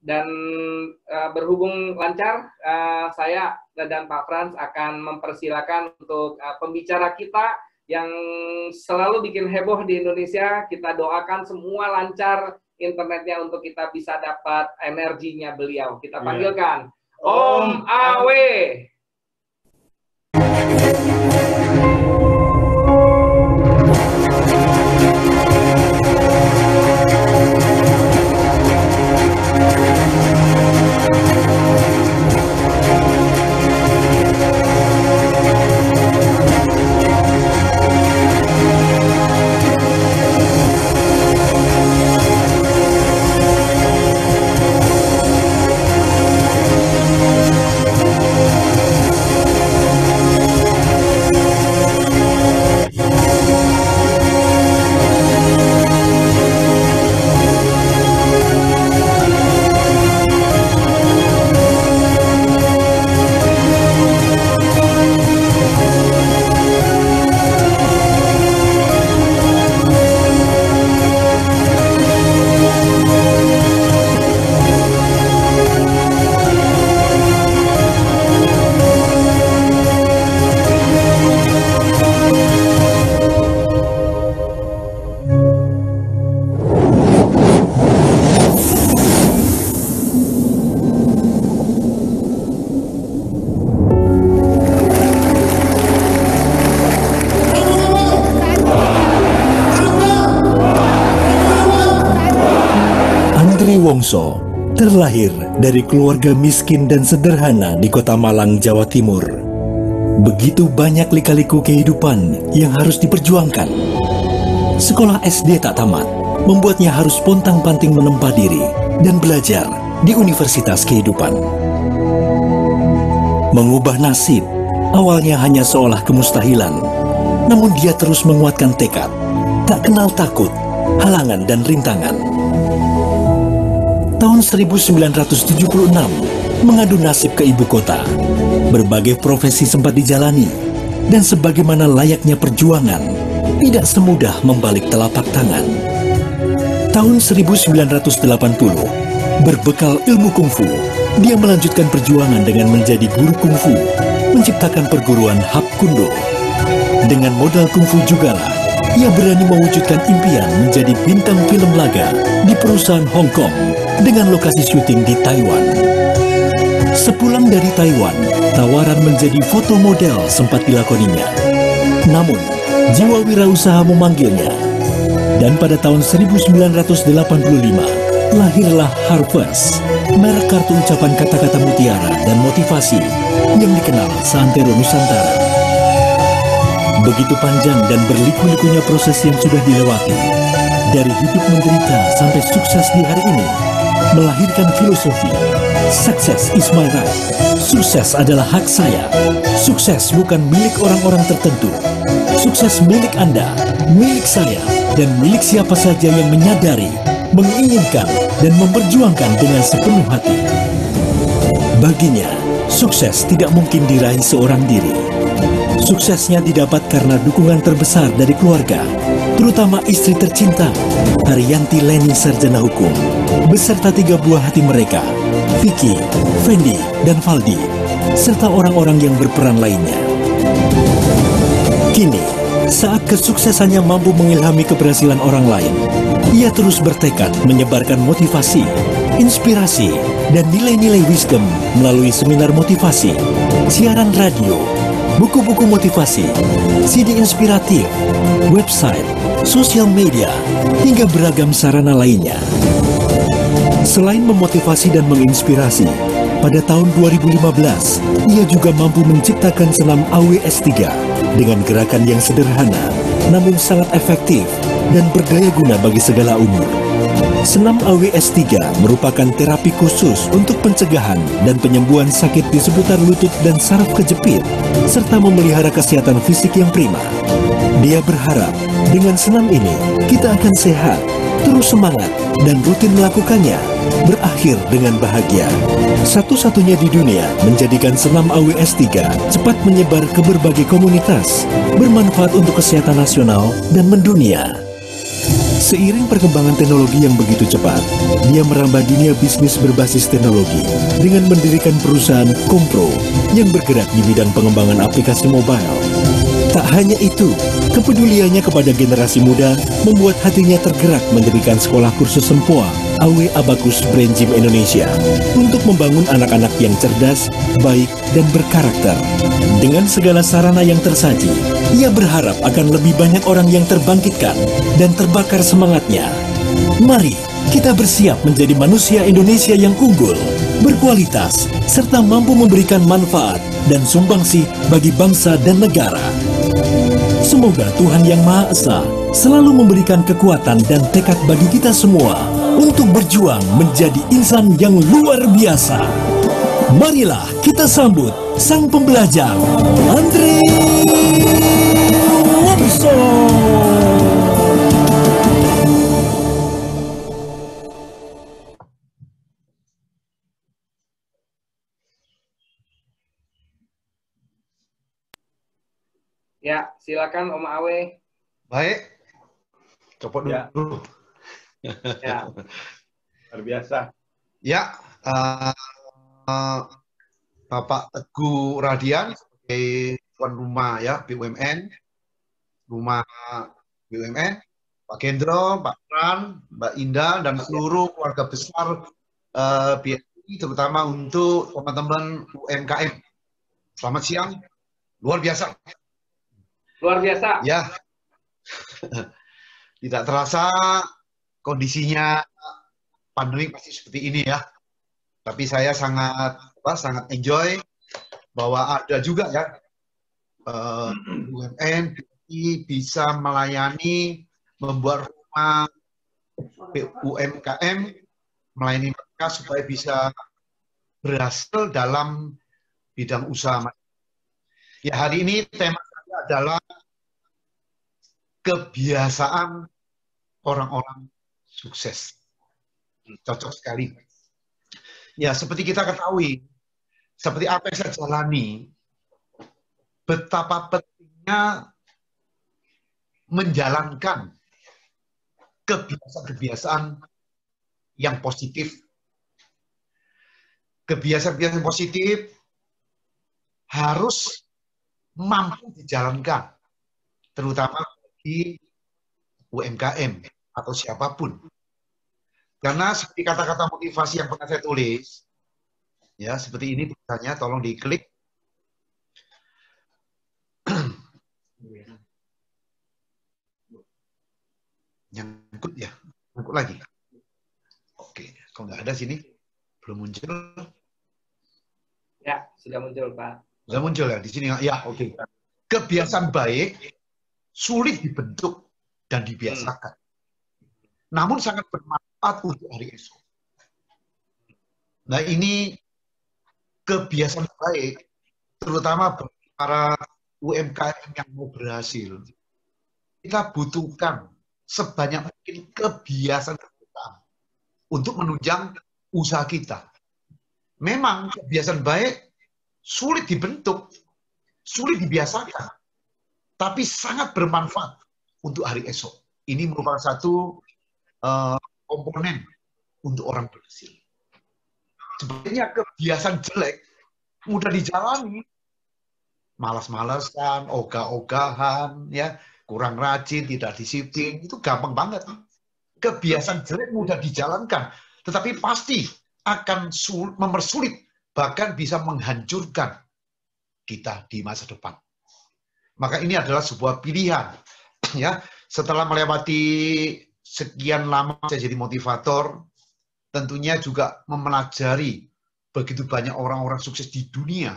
dan berhubung lancar, saya dan Pak Frans akan mempersilakan untuk pembicara kita yang selalu bikin heboh di Indonesia. Kita doakan semua lancar internetnya untuk kita bisa dapat energinya beliau. Kita panggilkan Om Awe. Wongso terlahir dari keluarga miskin dan sederhana di Kota Malang, Jawa Timur. Begitu banyak lika-liku kehidupan yang harus diperjuangkan. Sekolah SD tak tamat, membuatnya harus pontang-panting menempa diri dan belajar di Universitas Kehidupan. Mengubah nasib, awalnya hanya seolah kemustahilan, namun dia terus menguatkan tekad, tak kenal takut, halangan dan rintangan. Tahun 1976, mengadu nasib ke ibu kota. Berbagai profesi sempat dijalani, dan sebagaimana layaknya perjuangan, tidak semudah membalik telapak tangan. Tahun 1980, berbekal ilmu kungfu, dia melanjutkan perjuangan dengan menjadi guru kungfu, menciptakan perguruan Hap Kundo. Dengan modal kungfu jugalah, ia berani mewujudkan impian menjadi bintang film laga di perusahaan Hong Kong dengan lokasi syuting di Taiwan. Sepulang dari Taiwan, tawaran menjadi foto model sempat dilakoninya. Namun, jiwa wirausaha memanggilnya. Dan pada tahun 1985, lahirlah Harvest, merek kartu ucapan kata-kata mutiara dan motivasi yang dikenal seantero Nusantara. Begitu panjang dan berliku-likunya proses yang sudah dilewati, dari hidup menderita sampai sukses di hari ini, melahirkan filosofi, success is my right, sukses adalah hak saya, sukses bukan milik orang-orang tertentu, sukses milik Anda, milik saya, dan milik siapa saja yang menyadari, menginginkan, dan memperjuangkan dengan sepenuh hati. Baginya, sukses tidak mungkin diraih seorang diri. Suksesnya didapat karena dukungan terbesar dari keluarga, terutama istri tercinta, Haryanti Leni Sarjana Hukum, beserta 3 buah hati mereka, Vicky, Fendi, dan Valdi, serta orang-orang yang berperan lainnya. Kini, saat kesuksesannya mampu mengilhami keberhasilan orang lain, ia terus bertekad menyebarkan motivasi, inspirasi, dan nilai-nilai wisdom melalui seminar motivasi, siaran radio, buku-buku motivasi, CD inspiratif, website, sosial media, hingga beragam sarana lainnya. Selain memotivasi dan menginspirasi, pada tahun 2015, ia juga mampu menciptakan senam AWS3 dengan gerakan yang sederhana, namun sangat efektif dan berdaya guna bagi segala umur. Senam AWS3 merupakan terapi khusus untuk pencegahan dan penyembuhan sakit di seputar lutut dan saraf kejepit, serta memelihara kesehatan fisik yang prima. Dia berharap dengan senam ini kita akan sehat, terus semangat, dan rutin melakukannya, berakhir dengan bahagia. Satu-satunya di dunia menjadikan senam AWS3 cepat menyebar ke berbagai komunitas, bermanfaat untuk kesehatan nasional dan mendunia. Seiring perkembangan teknologi yang begitu cepat, dia merambah dunia bisnis berbasis teknologi dengan mendirikan perusahaan Kompro yang bergerak di bidang pengembangan aplikasi mobile. Tak hanya itu, kepeduliannya kepada generasi muda membuat hatinya tergerak mendirikan sekolah kursus Sempoa AW Abacus Brain Gym Indonesia untuk membangun anak-anak yang cerdas, baik, dan berkarakter. Dengan segala sarana yang tersaji, ia berharap akan lebih banyak orang yang terbangkitkan dan terbakar semangatnya. Mari kita bersiap menjadi manusia Indonesia yang unggul, berkualitas, serta mampu memberikan manfaat dan sumbangsih bagi bangsa dan negara. Semoga Tuhan Yang Maha Esa selalu memberikan kekuatan dan tekad bagi kita semua untuk berjuang menjadi insan yang luar biasa. Marilah kita sambut sang pembelajar, Andre Wongso. Ya, silakan Om Awe. Baik, copot dulu. Ya. Ya. Luar biasa. Ya, Bapak Teguh Radian sebagai tuan rumah ya BUMN, rumah BUMN, Pak Gendro, Pak Fran, Mbak Indah, dan seluruh keluarga besar BNI, terutama untuk teman-teman UMKM. Selamat siang, luar biasa. Luar biasa. Ya, tidak terasa kondisinya pandemi pasti seperti ini ya. Tapi saya sangat enjoy bahwa ada juga ya BUMN bisa melayani, membuat rumah UMKM, melayani mereka supaya bisa berhasil dalam bidang usaha. Ya, hari ini tema saya adalah kebiasaan orang-orang sukses. Cocok sekali. Ya, seperti kita ketahui, seperti apa yang saya jalani, betapa pentingnya menjalankan kebiasaan-kebiasaan yang positif. Kebiasaan-kebiasaan positif harus mampu dijalankan, terutama bagi UMKM atau siapapun. Karena seperti kata-kata motivasi yang pernah saya tulis, ya seperti ini tulisannya, tolong diklik. Nyangkut ya, nyangkut lagi. Oke, kalau nggak ada sini, belum muncul. Ya, sudah muncul, Pak. Sudah muncul ya di sini. Ya, oke. Kebiasaan baik sulit dibentuk dan dibiasakan. Namun sangat bermanfaat untuk hari esok. Nah, ini kebiasaan baik, terutama bagi para UMKM yang mau berhasil. Kita butuhkan sebanyak mungkin kebiasaan untuk menunjang usaha kita. Memang kebiasaan baik sulit dibentuk, sulit dibiasakan, tapi sangat bermanfaat untuk hari esok. Ini merupakan satu komponen untuk orang berhasil. Sebenarnya kebiasaan jelek mudah dijalani, malas-malasan, ogah-ogahan, ya, kurang rajin, tidak disiplin, itu gampang banget. Kebiasaan jelek mudah dijalankan, tetapi pasti akan mempersulit, bahkan bisa menghancurkan kita di masa depan. Maka ini adalah sebuah pilihan, ya. Setelah melewati sekian lama saya jadi motivator, tentunya juga mempelajari begitu banyak orang-orang sukses di dunia.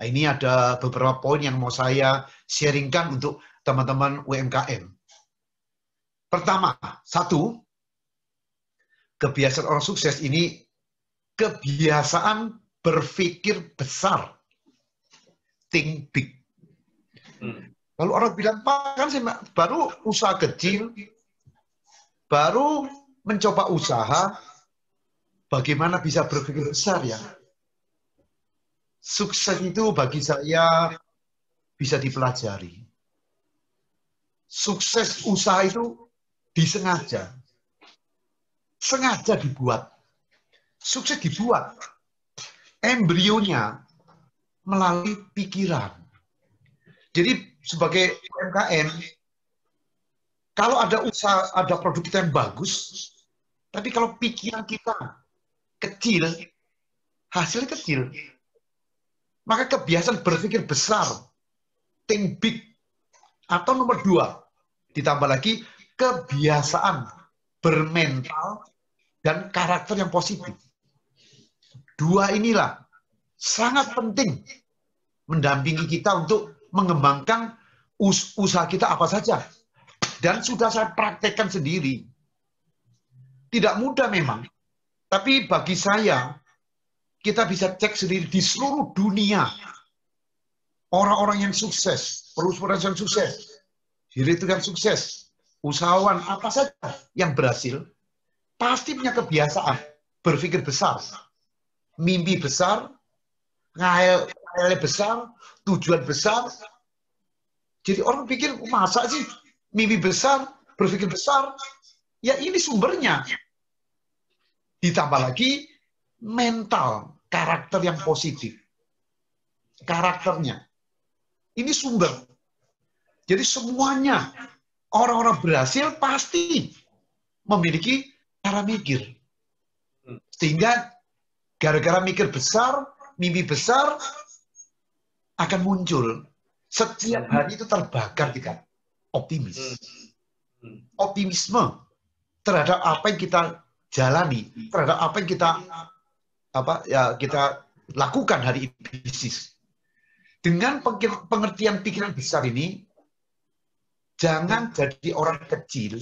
Nah, ini ada beberapa poin yang mau saya sharingkan untuk teman-teman UMKM. Pertama, satu, kebiasaan orang sukses ini kebiasaan berpikir besar. Think big. Lalu orang bilang, Pak, kan saya baru usaha kecil, baru mencoba usaha, bagaimana bisa berpikir besar ya? Sukses itu bagi saya bisa dipelajari. Sukses usaha itu disengaja. Sengaja dibuat. Sukses dibuat. Embrionya melalui pikiran. Jadi sebagai UMKM, kalau ada usaha, ada produk kita yang bagus, tapi kalau pikiran kita kecil, hasilnya kecil. Maka kebiasaan berpikir besar, think big, atau nomor 2, ditambah lagi kebiasaan bermental dan karakter yang positif. 2 inilah sangat penting mendampingi kita untuk mengembangkan usaha kita apa saja. Dan sudah saya praktekkan sendiri. Tidak mudah memang, tapi bagi saya, kita bisa cek sendiri di seluruh dunia. Orang-orang yang sukses, perusahaan yang sukses, direktur yang sukses, usahawan apa saja yang berhasil, pasti punya kebiasaan berpikir besar, mimpi besar, ngayal besar, tujuan besar. Jadi orang pikir, masa sih mimpi besar, berpikir besar? Ya ini sumbernya. Ditambah lagi mental, karakter yang positif. Karakternya. Ini sumber. Jadi semuanya orang-orang berhasil pasti memiliki cara mikir. Sehingga gara-gara mikir besar, mimpi besar akan muncul. Setiap hari itu terbakar kita. Optimis. Optimisme terhadap apa yang kita jalani, terhadap apa yang kita lakukan hari ini bisnis. Dengan pengertian pikiran besar ini, jangan jadi orang kecil.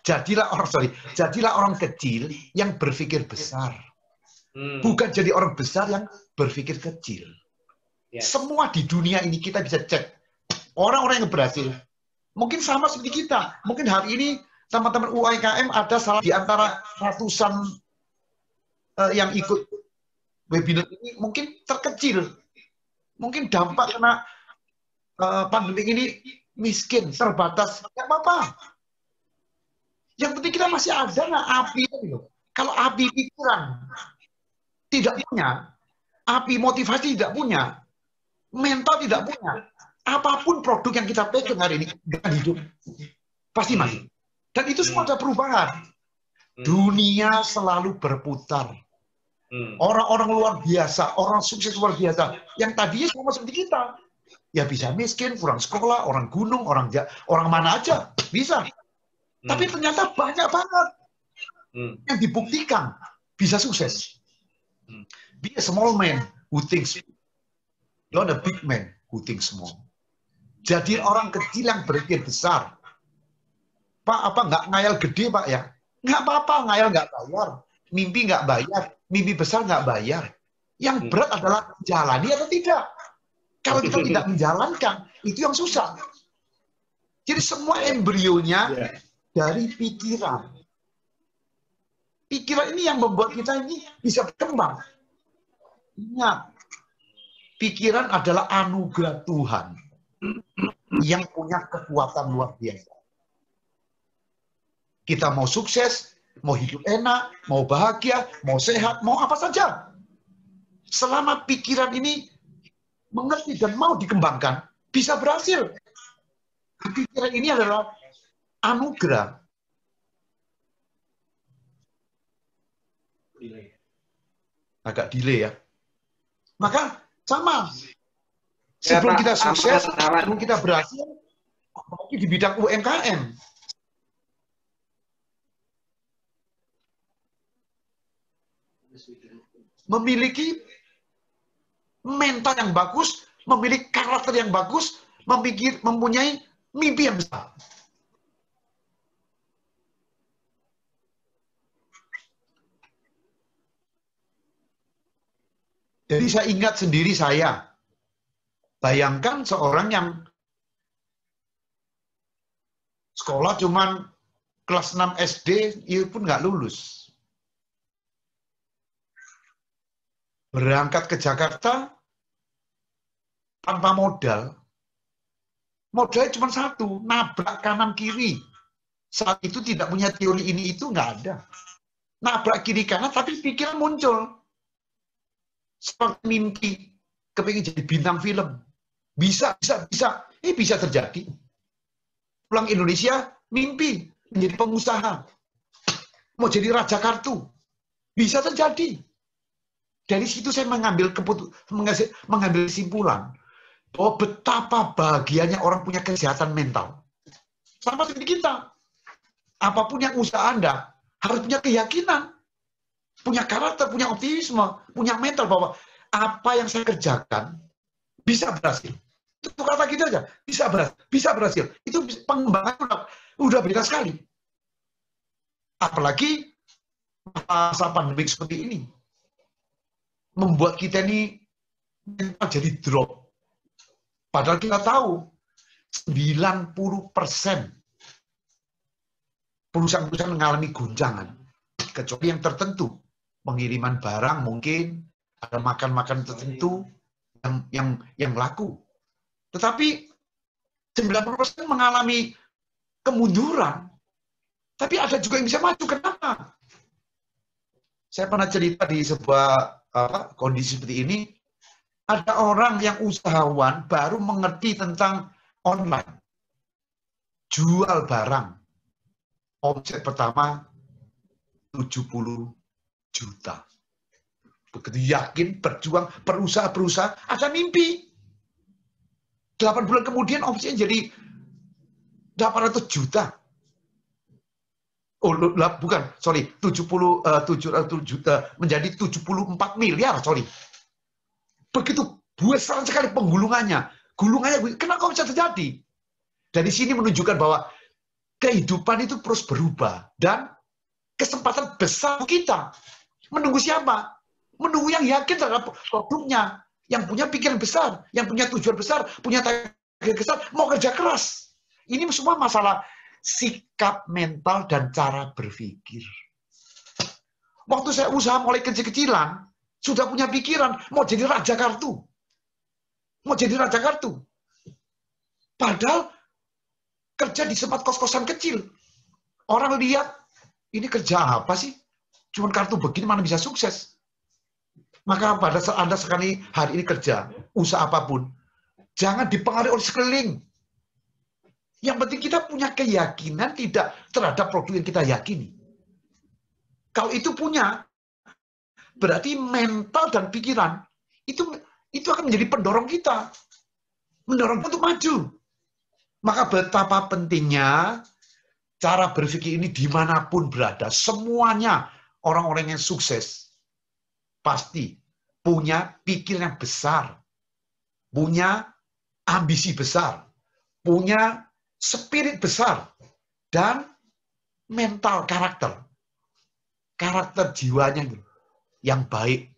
Jadilah orang kecil yang berpikir besar. Bukan jadi orang besar yang berpikir kecil. Semua di dunia ini kita bisa cek. Orang-orang yang berhasil, mungkin sama seperti kita. Mungkin hari ini teman-teman UMKM ada salah di antara ratusan yang ikut webinar ini mungkin terkecil. Mungkin dampak karena pandemi ini miskin, terbatas. Tidak apa-apa. Yang penting kita masih ada nggak api. Kalau api pikiran tidak punya, api motivasi tidak punya, mental tidak punya, apapun produk yang kita pegang hari ini dengan hidup pasti mati. Dan itu semua ada perubahan. Dunia selalu berputar. Orang-orang luar biasa, orang sukses luar biasa, yang tadinya sama seperti kita, ya bisa miskin, kurang sekolah, orang gunung, orang mana aja bisa. Tapi ternyata banyak banget yang dibuktikan bisa sukses. Be a small man who thinks big, not a big man who thinks small. Jadi orang kecil yang berpikir besar. Pak, apa nggak ngayal gede, Pak ya? Nggak apa-apa, ngayal nggak bayar. Mimpi nggak bayar. Mimpi besar nggak bayar. Yang berat adalah jalani atau tidak. Kalau kita tidak menjalankan, itu yang susah. Jadi semua embrionya dari pikiran. Pikiran ini yang membuat kita ini bisa berkembang. Ingat, pikiran adalah anugerah Tuhan yang punya kekuatan luar biasa. Kita mau sukses, mau hidup enak, mau bahagia, mau sehat, mau apa saja. Selama pikiran ini mengerti dan mau dikembangkan, bisa berhasil. Pikiran ini adalah anugerah. Agak delay ya. Maka sama. Sebelum kita sukses, sebelum kita berhasil, apalagi di bidang UMKM. Memiliki mental yang bagus, memiliki karakter yang bagus, mempunyai mimpi yang besar. Jadi saya ingat sendiri saya, bayangkan seorang yang sekolah cuman kelas 6 SD, itu pun nggak lulus. Berangkat ke Jakarta tanpa modal, Modalnya cuma satu, nabrak kanan kiri. Saat itu tidak punya teori ini itu nggak ada. Nabrak kiri kanan, tapi pikiran muncul. Seperti mimpi, kepingin jadi bintang film. Bisa. Ini bisa terjadi. Pulang Indonesia, mimpi menjadi pengusaha. Mau jadi raja kartu. Bisa terjadi. Dari situ saya mengambil kesimpulan bahwa betapa bahagianya orang punya kesehatan mental. Sama seperti kita. Apapun yang usaha Anda, harus punya keyakinan, punya karakter, punya optimisme, punya mental bahwa apa yang saya kerjakan bisa berhasil. Itu kata kita aja, bisa berhasil. Itu pengembangan udah beda sekali. Apalagi masa pandemik seperti ini. Membuat kita ini mental jadi drop. Padahal kita tahu 90% perusahaan-perusahaan mengalami guncangan. Kecuali yang tertentu. Pengiriman barang mungkin, ada makan-makan tertentu yang laku. Tetapi 90% mengalami kemunduran. Tapi ada juga yang bisa maju. Kenapa? Saya pernah cerita di sebuah kondisi seperti ini. Ada orang yang usahawan baru mengerti tentang online. Jual barang. Omset pertama 70 juta. Begitu yakin, berjuang, berusaha, ada mimpi. 8 bulan kemudian omsetnya jadi 800 juta. Oh, bukan, sorry, 700 juta menjadi 74 miliar, sorry. Begitu besar sekali penggulungannya. Gulungannya, kenapa bisa terjadi? Dari sini menunjukkan bahwa kehidupan itu terus berubah. Dan kesempatan besar kita. Menunggu siapa? Menunggu yang yakin terhadap produknya. Yang punya pikiran besar. Yang punya tujuan besar. Punya target besar. Mau kerja keras. Ini semua masalah sikap mental dan cara berpikir. Waktu saya usaha mulai kecil-kecilan, sudah punya pikiran. Mau jadi raja kartu. Mau jadi raja kartu. Padahal kerja di tempat kos-kosan kecil. Orang lihat, ini kerja apa sih? Cuman kartu begini mana bisa sukses. Maka pada saat Anda sekali hari ini kerja, usaha apapun, jangan dipengaruhi oleh sekeliling. Yang penting kita punya keyakinan tidak terhadap produk yang kita yakini. Kalau itu punya, berarti mental dan pikiran itu akan menjadi pendorong kita. Mendorong untuk maju. Maka betapa pentingnya cara berpikir ini dimanapun berada. Semuanya orang-orang yang sukses pasti punya pikiran yang besar. Punya ambisi besar. Punya spirit besar. Dan mental karakter. Karakter jiwanya yang baik.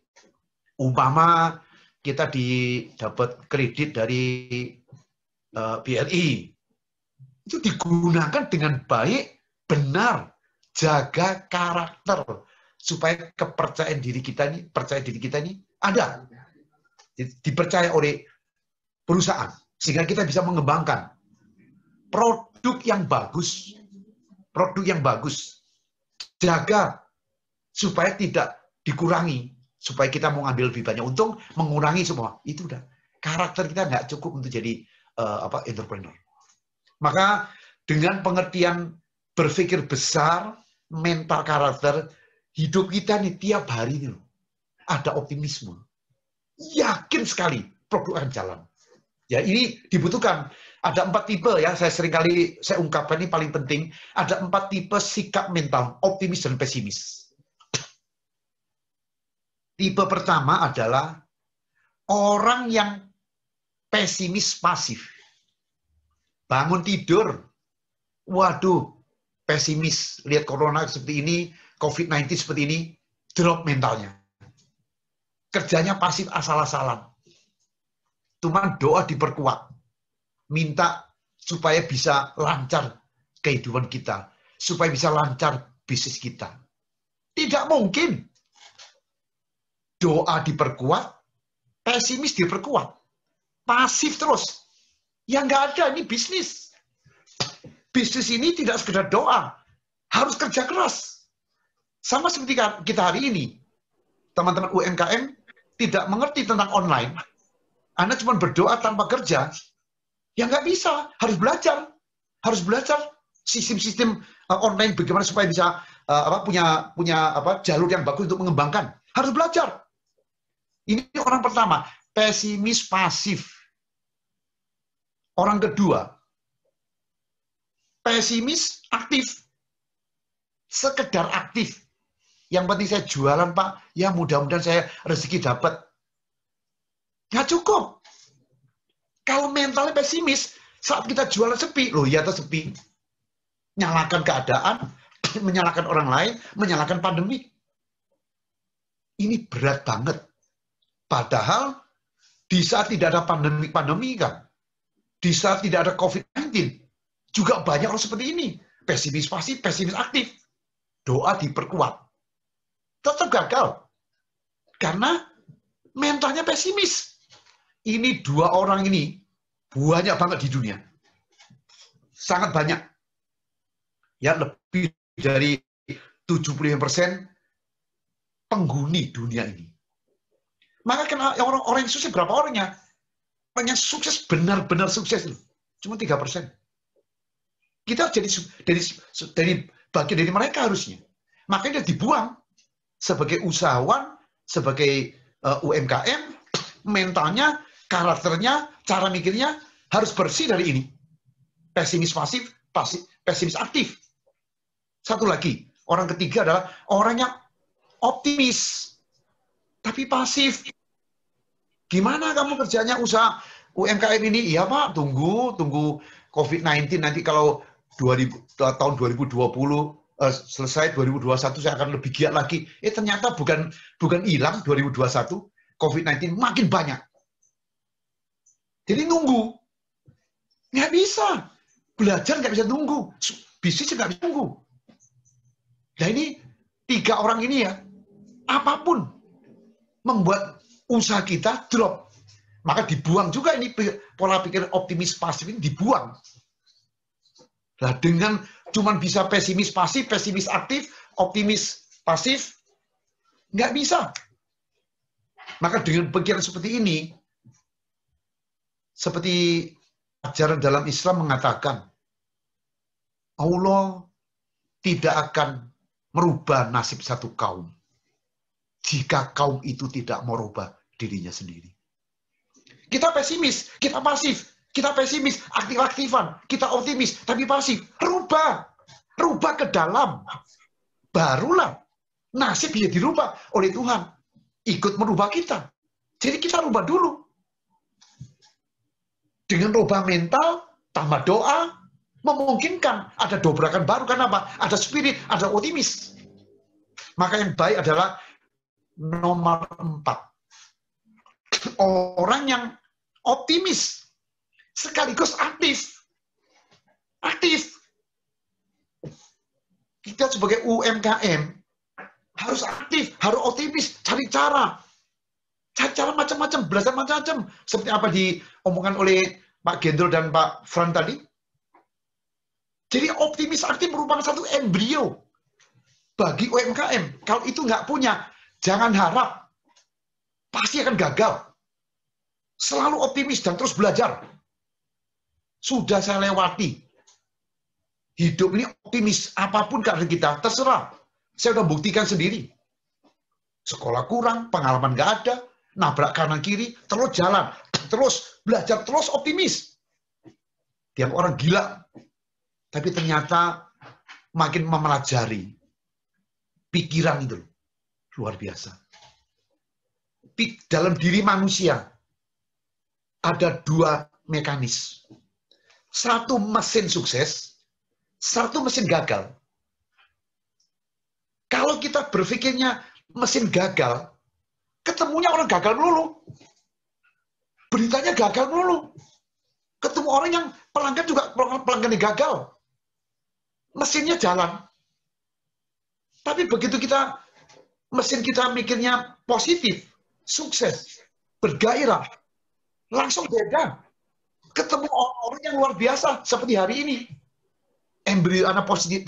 Umpama kita dapat kredit dari BRI. Itu digunakan dengan baik, benar, jaga karakter supaya kepercayaan diri kita ini ada, dipercaya oleh perusahaan sehingga kita bisa mengembangkan produk yang bagus, jaga supaya tidak dikurangi, supaya kita mau ngambil lebih banyak untung, mengurangi semua itu udah karakter kita nggak cukup untuk jadi entrepreneur. Maka dengan pengertian berpikir besar, mental karakter, hidup kita nih tiap hari nih ada optimisme. Yakin sekali produk akan jalan. Ya ini dibutuhkan. Ada 4 tipe ya, saya ungkapkan ini paling penting. Ada 4 tipe sikap mental, optimis dan pesimis. Tipe pertama adalah orang yang pesimis pasif. Bangun tidur, waduh, pesimis, lihat corona seperti ini, COVID-19 seperti ini, drop mentalnya. Kerjanya pasif asal-asalan. Cuman doa diperkuat. Minta supaya bisa lancar kehidupan kita. Supaya bisa lancar bisnis kita. Tidak mungkin. Doa diperkuat, pesimis diperkuat. Pasif terus. Ya nggak ada, ini bisnis. Bisnis ini tidak sekedar doa, harus kerja keras. Sama seperti kita hari ini, teman-teman UMKM tidak mengerti tentang online. Anda cuma berdoa tanpa kerja, ya nggak bisa. Harus belajar, sistem-sistem online bagaimana supaya bisa punya jalur yang bagus untuk mengembangkan. Harus belajar. Ini orang pertama, pesimis pasif. Orang kedua, pesimis aktif. Sekedar aktif. Yang penting saya jualan, Pak. Ya mudah-mudahan saya rezeki dapat. Nggak cukup. Kalau mentalnya pesimis, saat kita jualan sepi, loh ya itu sepi. Nyalakan keadaan, menyalahkan orang lain, menyalahkan pandemi. Ini berat banget. Padahal di saat tidak ada pandemi kan, di saat tidak ada COVID-19, juga banyak orang seperti ini. Pesimis pasif, pesimis aktif. Doa diperkuat. Tetap gagal. Karena mentalnya pesimis. Ini dua orang ini banyak banget di dunia. Sangat banyak. Ya, lebih dari 75% penghuni dunia ini. Maka orang yang sukses berapa orangnya? Orang yang sukses benar-benar sukses loh. Cuma 3%. Kita dari bagian dari mereka harusnya. Makanya dia dibuang sebagai usahawan, sebagai UMKM, mentalnya, karakternya, cara mikirnya harus bersih dari ini. Pesimis pasif, pesimis aktif. Satu lagi, orang ketiga adalah orang yang optimis tapi pasif. Gimana kamu kerjanya usaha UMKM ini? Iya Pak, tunggu COVID-19 nanti kalau tahun 2020 selesai 2021 saya akan lebih giat lagi. Ternyata bukan hilang 2021, COVID-19 makin banyak. Jadi nunggu. Nggak bisa. Belajar nggak bisa nunggu. Bisnis nggak bisa nunggu. Nah ini 3 orang ini ya, apapun membuat usaha kita drop. Maka dibuang juga ini pola pikir optimis pasif ini dibuang. Nah, dengan cuman bisa pesimis pasif, pesimis aktif, optimis pasif, nggak bisa. Maka dengan pikiran seperti ini, seperti ajaran dalam Islam mengatakan, Allah tidak akan merubah nasib satu kaum jika kaum itu tidak merubah dirinya sendiri. Kita pesimis, kita pasif, kita pesimis, aktif-aktifan, kita optimis, tapi pasif. Rubah ke dalam. Barulah nasib bisa dirubah oleh Tuhan. Ikut merubah kita. Jadi kita rubah dulu. Dengan rubah mental, tambah doa, memungkinkan ada dobrakan baru. Kenapa? Ada spirit, ada optimis. Maka yang baik adalah nomor 4. Orang yang optimis sekaligus aktif. Kita sebagai UMKM harus aktif, harus optimis, cari cara macam-macam, belajar macam-macam. Seperti apa diomongkan oleh Pak Gendro dan Pak Fran tadi. Jadi optimis aktif merupakan satu embrio bagi UMKM. Kalau itu nggak punya, jangan harap. Pasti akan gagal. Selalu optimis dan terus belajar. Sudah saya lewati. Hidup ini optimis. Apapun keadaan kita, terserah. Saya sudah buktikan sendiri. Sekolah kurang, pengalaman nggak ada, nabrak kanan kiri, terus jalan. Terus belajar, terus optimis. Dianggap orang gila. Tapi ternyata makin mempelajari. Pikiran itu luar biasa. Dalam diri manusia ada 2 mekanis. Satu mesin sukses, satu mesin gagal. Kalau kita berpikirnya mesin gagal, ketemunya orang gagal melulu. Beritanya gagal melulu. Ketemu orang yang pelanggan juga pelanggannya gagal. Mesinnya jalan. Tapi begitu mesin kita mikirnya positif, sukses, bergairah, langsung beda. ketemu orang-orang yang luar biasa seperti hari ini. Embrio anak positif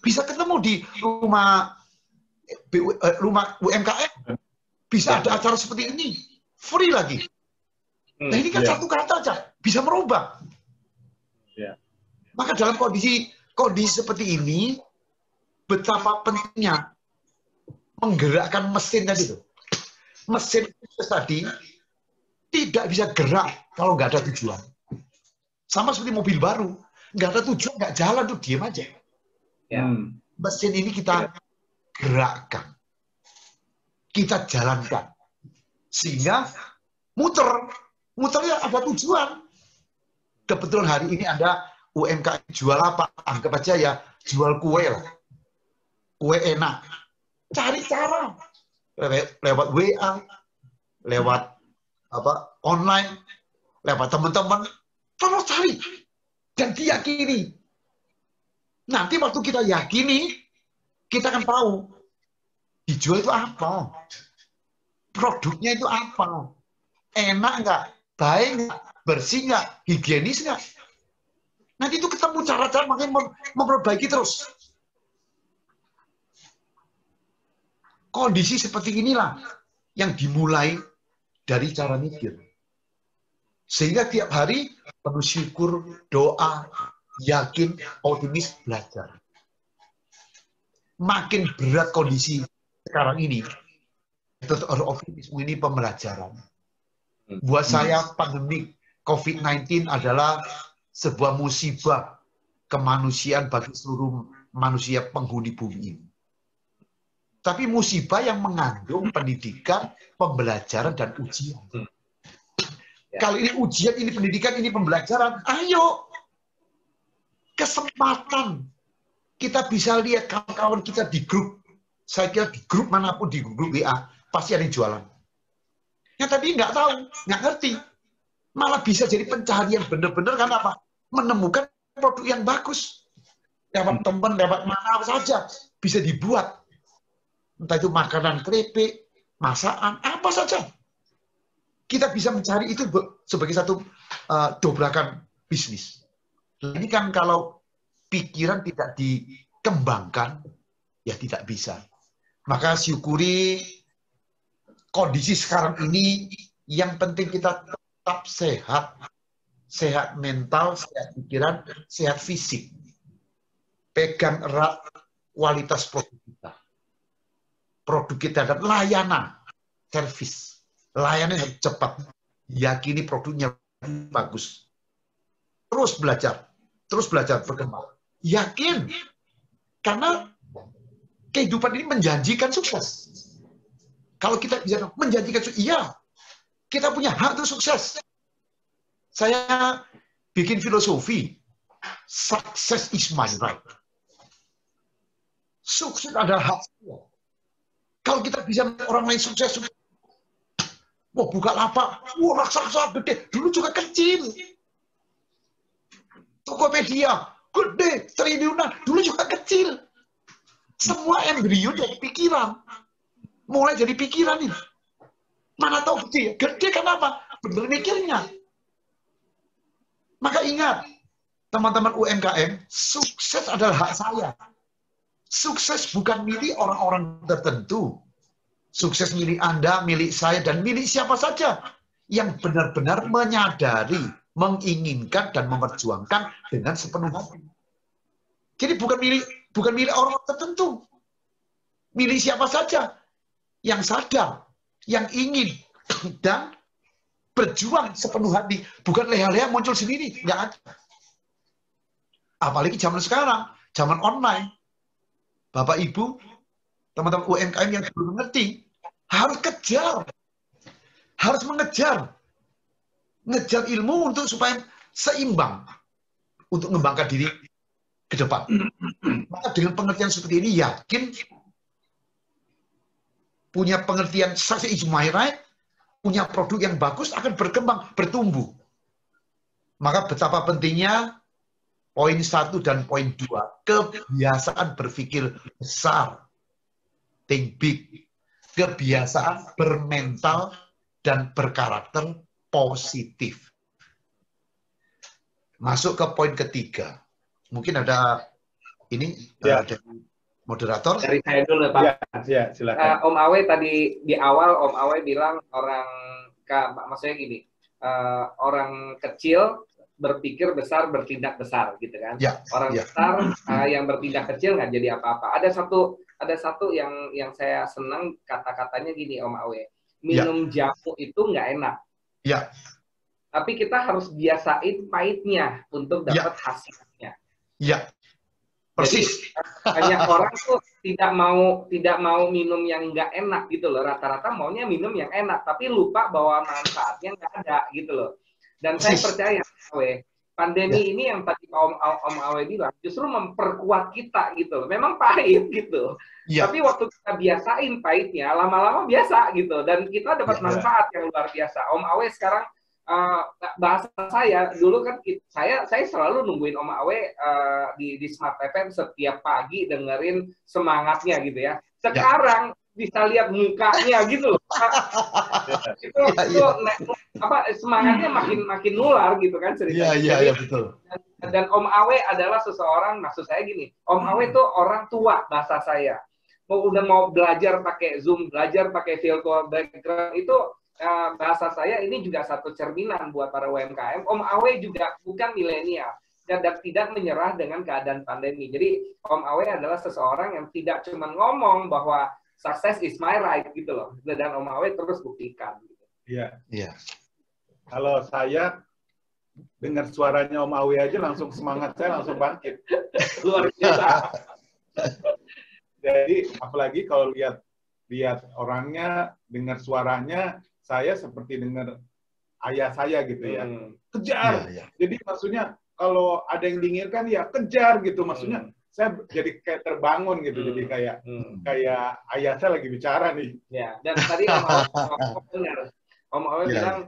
bisa ketemu di rumah UMKM, bisa ada acara seperti ini, free lagi. Nah ini kan satu kata aja bisa merubah. Maka dalam kondisi seperti ini, betapa pentingnya menggerakkan mesin tadi itu. Mesin tadi tidak bisa gerak kalau nggak ada tujuan. Sama seperti mobil baru, nggak ada tujuan, nggak jalan tuh, diem aja. Mesin ini kita gerakkan, kita jalankan, sehingga muternya ada tujuan. Kebetulan hari ini ada UMKM jual apa? Anggap aja ya jual kue lah, kue enak. Cari cara lewat WA, lewat online, lewat teman-teman, terus cari dan diyakini. Nanti waktu kita yakini, kita akan tahu dijual itu apa, produknya itu apa, enak nggak, baik nggak, bersih nggak, higienis nggak. Nanti itu ketemu cara-cara makin memperbaiki terus. Kondisi seperti inilah yang dimulai dari cara mikir. Sehingga tiap hari penuh syukur, doa, yakin, optimis, belajar. Makin berat kondisi sekarang ini, tetap optimisme ini pembelajaran. Buat saya pandemi COVID-19 adalah sebuah musibah kemanusiaan bagi seluruh manusia penghuni bumi ini. Tapi musibah yang mengandung pendidikan, pembelajaran, dan ujian. Kalau ini ujian, ini pendidikan, ini pembelajaran, ayo. Kesempatan. Kita bisa lihat kawan-kawan kita di grup. Saya kira di grup manapun, di grup WA, pasti ada yang jualan. Yang tadi nggak tahu, nggak ngerti. Malah bisa jadi pencarian benar-benar, karena apa? Menemukan produk yang bagus. Lewat teman, lewat mana saja, bisa dibuat. Entah itu makanan keripik, masakan, apa saja. Kita bisa mencari itu sebagai satu dobrakan bisnis. Ini kan kalau pikiran tidak dikembangkan, ya tidak bisa. Maka syukuri kondisi sekarang ini, yang penting kita tetap sehat. Sehat mental, sehat pikiran, sehat fisik. Pegang erat kualitas produk kita. Produk kita dan layanan, servis. Layanan harus cepat. Yakini produknya bagus. Terus belajar berkembang. Yakin. Karena kehidupan ini menjanjikan sukses. Kalau kita bisa menjanjikan sukses, iya. Kita punya hak untuk sukses. Saya bikin filosofi. Success is my right. Sukses adalah hak saya. Kalau kita bisa orang lain sukses, wah buka lapak, wah raksasa gede, dulu juga kecil. Tokopedia, gede, triliunan, dulu juga kecil. Semua embrio dari pikiran. Mulai dari pikiran ini. Mana tahu gede, gede kenapa? Bener mikirnya. Maka ingat, teman-teman UMKM, sukses adalah hak saya. Sukses bukan milik orang-orang tertentu. Sukses milik Anda, milik saya, dan milik siapa saja yang benar-benar menyadari, menginginkan, dan memperjuangkan dengan sepenuh hati. Jadi bukan milik orang tertentu. Milik siapa saja yang sadar, yang ingin, dan berjuang sepenuh hati. Bukan leha-leha muncul sendiri. Nggak ada. Apalagi zaman sekarang, zaman online. Bapak, Ibu, teman-teman UMKM yang belum mengerti, harus kejar. Harus mengejar. Ngejar ilmu untuk supaya seimbang. Untuk mengembangkan diri ke depan. Maka dengan pengertian seperti ini, yakin punya pengertian success is my right, punya produk yang bagus, akan berkembang, bertumbuh. Maka betapa pentingnya poin 1 dan poin 2, kebiasaan berpikir besar, think big, kebiasaan bermental dan berkarakter positif. masuk ke poin ketiga. Mungkin ada ini dari moderator. Dari saya dulu, Pak. Ya, silakan. Om Awe tadi di awal Om Awe bilang maksudnya gini, orang kecil berpikir besar, bertindak besar, gitu kan? Ya, orang besar yang bertindak kecil nggak jadi apa-apa. Ada satu yang saya senang kata-katanya gini, Om Awe. Minum jamu itu nggak enak. Ya. Tapi kita harus biasain pahitnya untuk dapat hasilnya. Iya. Persis. Jadi, banyak orang tuh tidak mau minum yang nggak enak gitu loh. Rata-rata maunya minum yang enak, tapi lupa bahwa manfaatnya nggak ada gitu loh. Dan saya percaya, Awe, pandemi ini yang tadi Om Awe bilang justru memperkuat kita gitu loh. Memang pahit gitu. Tapi waktu kita biasain pahitnya, lama-lama biasa gitu. Dan kita dapat manfaat yang luar biasa. Om Awe sekarang bahasa saya dulu kan saya selalu nungguin Om Awe di Smart FM setiap pagi dengerin semangatnya gitu ya. Sekarang bisa lihat mukanya gitu loh. itu semangatnya makin nular gitu kan ceritanya. Iya betul. Dan Om Awe adalah seseorang, maksud saya gini, Om Awe tuh orang tua bahasa saya. Udah mau belajar pakai Zoom, belajar pakai virtual background itu bahasa saya ini juga satu cerminan buat para UMKM. Om Awe juga bukan milenial dan tidak menyerah dengan keadaan pandemi. Jadi Om Awe adalah seseorang yang tidak cuma ngomong bahwa success is my right gitu loh. Dan Om Awe terus buktikan. Iya. Iya. Kalau saya dengar suaranya Om Awe aja langsung semangat saya langsung bangkit. Luar biasa. Jadi apalagi kalau lihat orangnya, dengar suaranya, saya seperti dengar ayah saya gitu ya. Kejar. Ya. Jadi maksudnya kalau ada yang diinginkan ya kejar gitu. Maksudnya saya jadi kayak terbangun gitu. Jadi kayak ayah saya lagi bicara nih. Ya. Dan tadi Om Awe benar. Om Awe bilang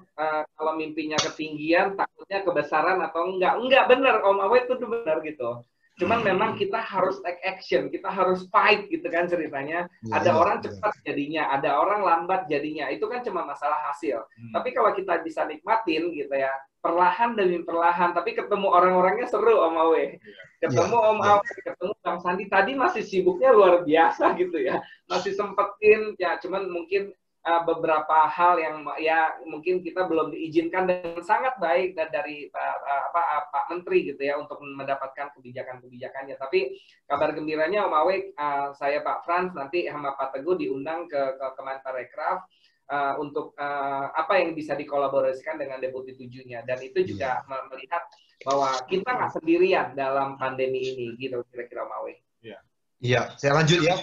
kalau mimpinya ketinggian takutnya kebesaran atau enggak. Enggak benar. Om Awe itu benar gitu. Cuman memang kita harus take action, kita harus fight gitu kan ceritanya. Ada orang cepat jadinya, ada orang lambat jadinya. Itu kan cuma masalah hasil. Tapi kalau kita bisa nikmatin gitu ya, perlahan demi perlahan. Tapi ketemu orang-orangnya seru Om Awe. Ketemu Om Awe, ketemu Bang Sandi. Tadi masih sibuknya luar biasa gitu ya. Masih sempetin, ya cuman mungkin beberapa hal yang ya mungkin kita belum diizinkan dan sangat baik dari Pak Menteri gitu ya untuk mendapatkan kebijakan-kebijakannya. Tapi kabar gembiranya Om Awe, saya Pak Frans nanti sama Pak Teguh diundang ke Kemenparekraf untuk apa yang bisa dikolaborasikan dengan Deputi 7-nya. Dan itu juga melihat bahwa kita nggak sendirian dalam pandemi ini gitu kira-kira Om Awe. Iya, saya lanjut ya.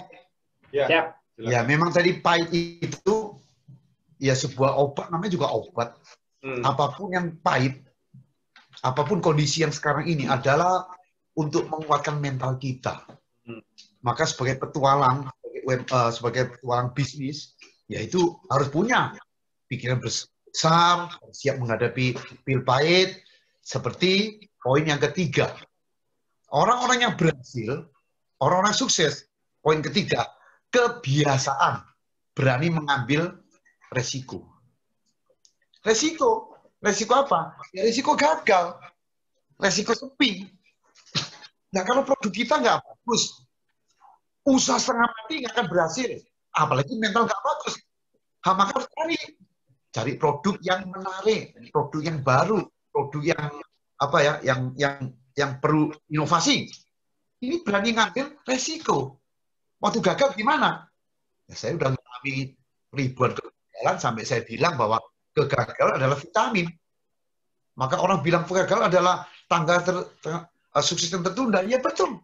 Siap. Ya, memang tadi pahit itu ya sebuah obat, namanya juga obat. Apapun yang pahit, apapun kondisi yang sekarang ini adalah untuk menguatkan mental kita. Maka sebagai petualang, sebagai petualang bisnis, yaitu harus punya pikiran besar, siap menghadapi pil pahit, seperti poin yang ketiga. Orang-orang yang berhasil, orang-orang sukses, poin ketiga, kebiasaan berani mengambil resiko. Resiko apa? Ya, resiko gagal, resiko sepi. Nah, kalau produk kita nggak bagus, usaha setengah mati nggak akan berhasil. Apalagi mental nggak bagus. Maka harus cari produk yang menarik, produk yang baru, produk yang apa ya, yang perlu inovasi. Ini berani ngambil resiko. Waktu gagal gimana? Ya, saya udah mengalami ribuan kegagalan sampai saya bilang bahwa kegagalan adalah vitamin. Maka orang bilang kegagalan adalah tangga sukses yang tertunda. Ya betul.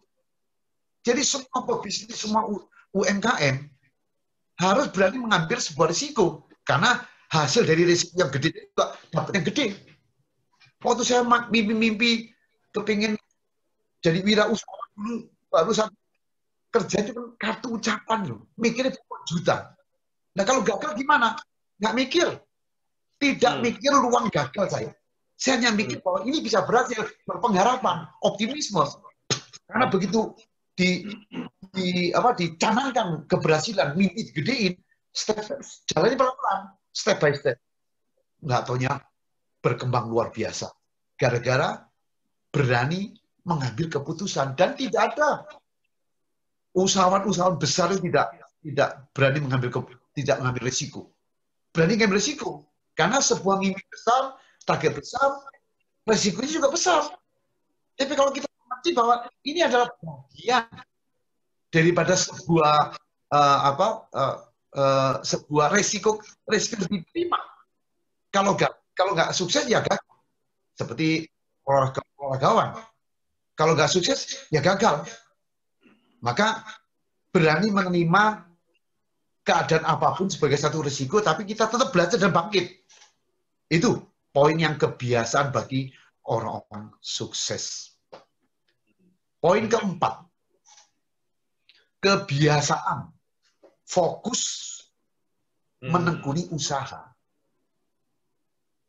Jadi semua pebisnis, semua UMKM harus berani mengambil sebuah risiko. Karena hasil dari risiko yang gede itu dapat yang gede. Waktu saya mimpi-mimpi kepingin jadi wirausahawan dulu, baru kerja itu kartu ucapan loh. Mikirnya juta. Nah kalau gagal gimana? Nggak mikir. Tidak mikir ruang gagal saya. Saya hanya mikir bahwa ini bisa berhasil. Berpengharapan, optimisme. Karena begitu dicanangkan keberhasilan, mimpi digedein, jalannya pelan-pelan, step by step. Nggak taunya berkembang luar biasa. Gara-gara berani mengambil keputusan. Dan tidak ada usahawan-usahawan besar yang tidak berani tidak mengambil risiko. Berani mengambil risiko. Karena sebuah mimpi besar, target besar, risikonya juga besar. Tapi kalau kita mengerti bahwa ini adalah bagian daripada sebuah sebuah risiko diterima. Kalau nggak sukses ya gagal. Seperti olahragawan. Kalau nggak sukses ya gagal. Maka berani menerima keadaan apapun sebagai satu risiko, tapi kita tetap belajar dan bangkit. Itu poin yang kebiasaan bagi orang-orang sukses. Poin keempat, kebiasaan fokus menekuni usaha.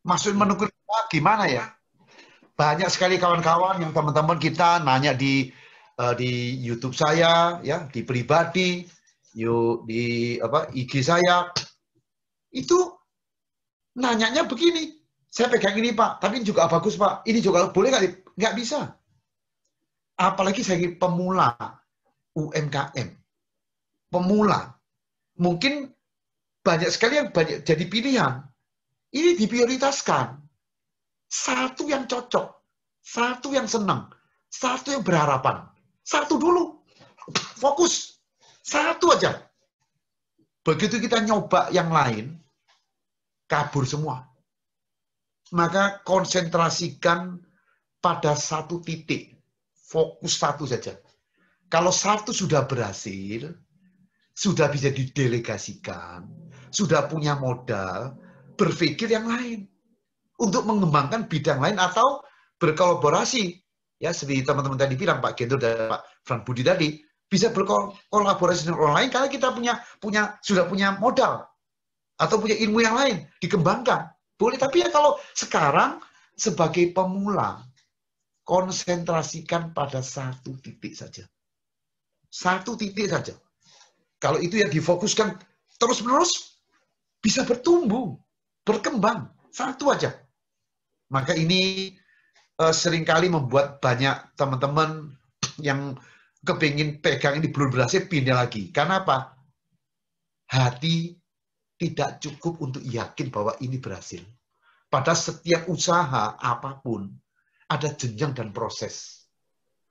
Maksud menekuni usaha gimana ya? Banyak sekali kawan-kawan yang teman-teman kita nanya di YouTube saya, ya, di pribadi, di IG saya, itu nanyanya begini, saya pegang ini Pak, tapi ini juga bagus Pak, ini juga boleh nggak? Nggak bisa. Apalagi saya pemula UMKM, pemula, mungkin banyak sekali yang banyak jadi pilihan. Ini diprioritaskan. Satu yang cocok, satu yang senang, satu yang berharapan. Satu dulu, fokus, satu aja. Begitu kita nyoba yang lain, kabur semua. Maka konsentrasikan pada satu titik. Fokus satu saja. Kalau satu sudah berhasil, sudah bisa didelegasikan, sudah punya modal, berpikir yang lain. Untuk mengembangkan bidang lain atau berkolaborasi. Ya, seperti teman-teman tadi bilang, Pak Gendro dan Pak Frank Budi tadi, bisa berkolaborasi dengan orang lain karena kita sudah punya modal. Atau punya ilmu yang lain, dikembangkan. Boleh, tapi ya kalau sekarang sebagai pemula, konsentrasikan pada satu titik saja. Satu titik saja. Kalau itu yang difokuskan terus-menerus, bisa bertumbuh, berkembang. Satu aja. Maka ini seringkali membuat banyak teman-teman yang kepingin pegang ini belum berhasil, pindah lagi. Karena apa? Hati tidak cukup untuk yakin bahwa ini berhasil. Pada setiap usaha apapun ada jenjang dan proses.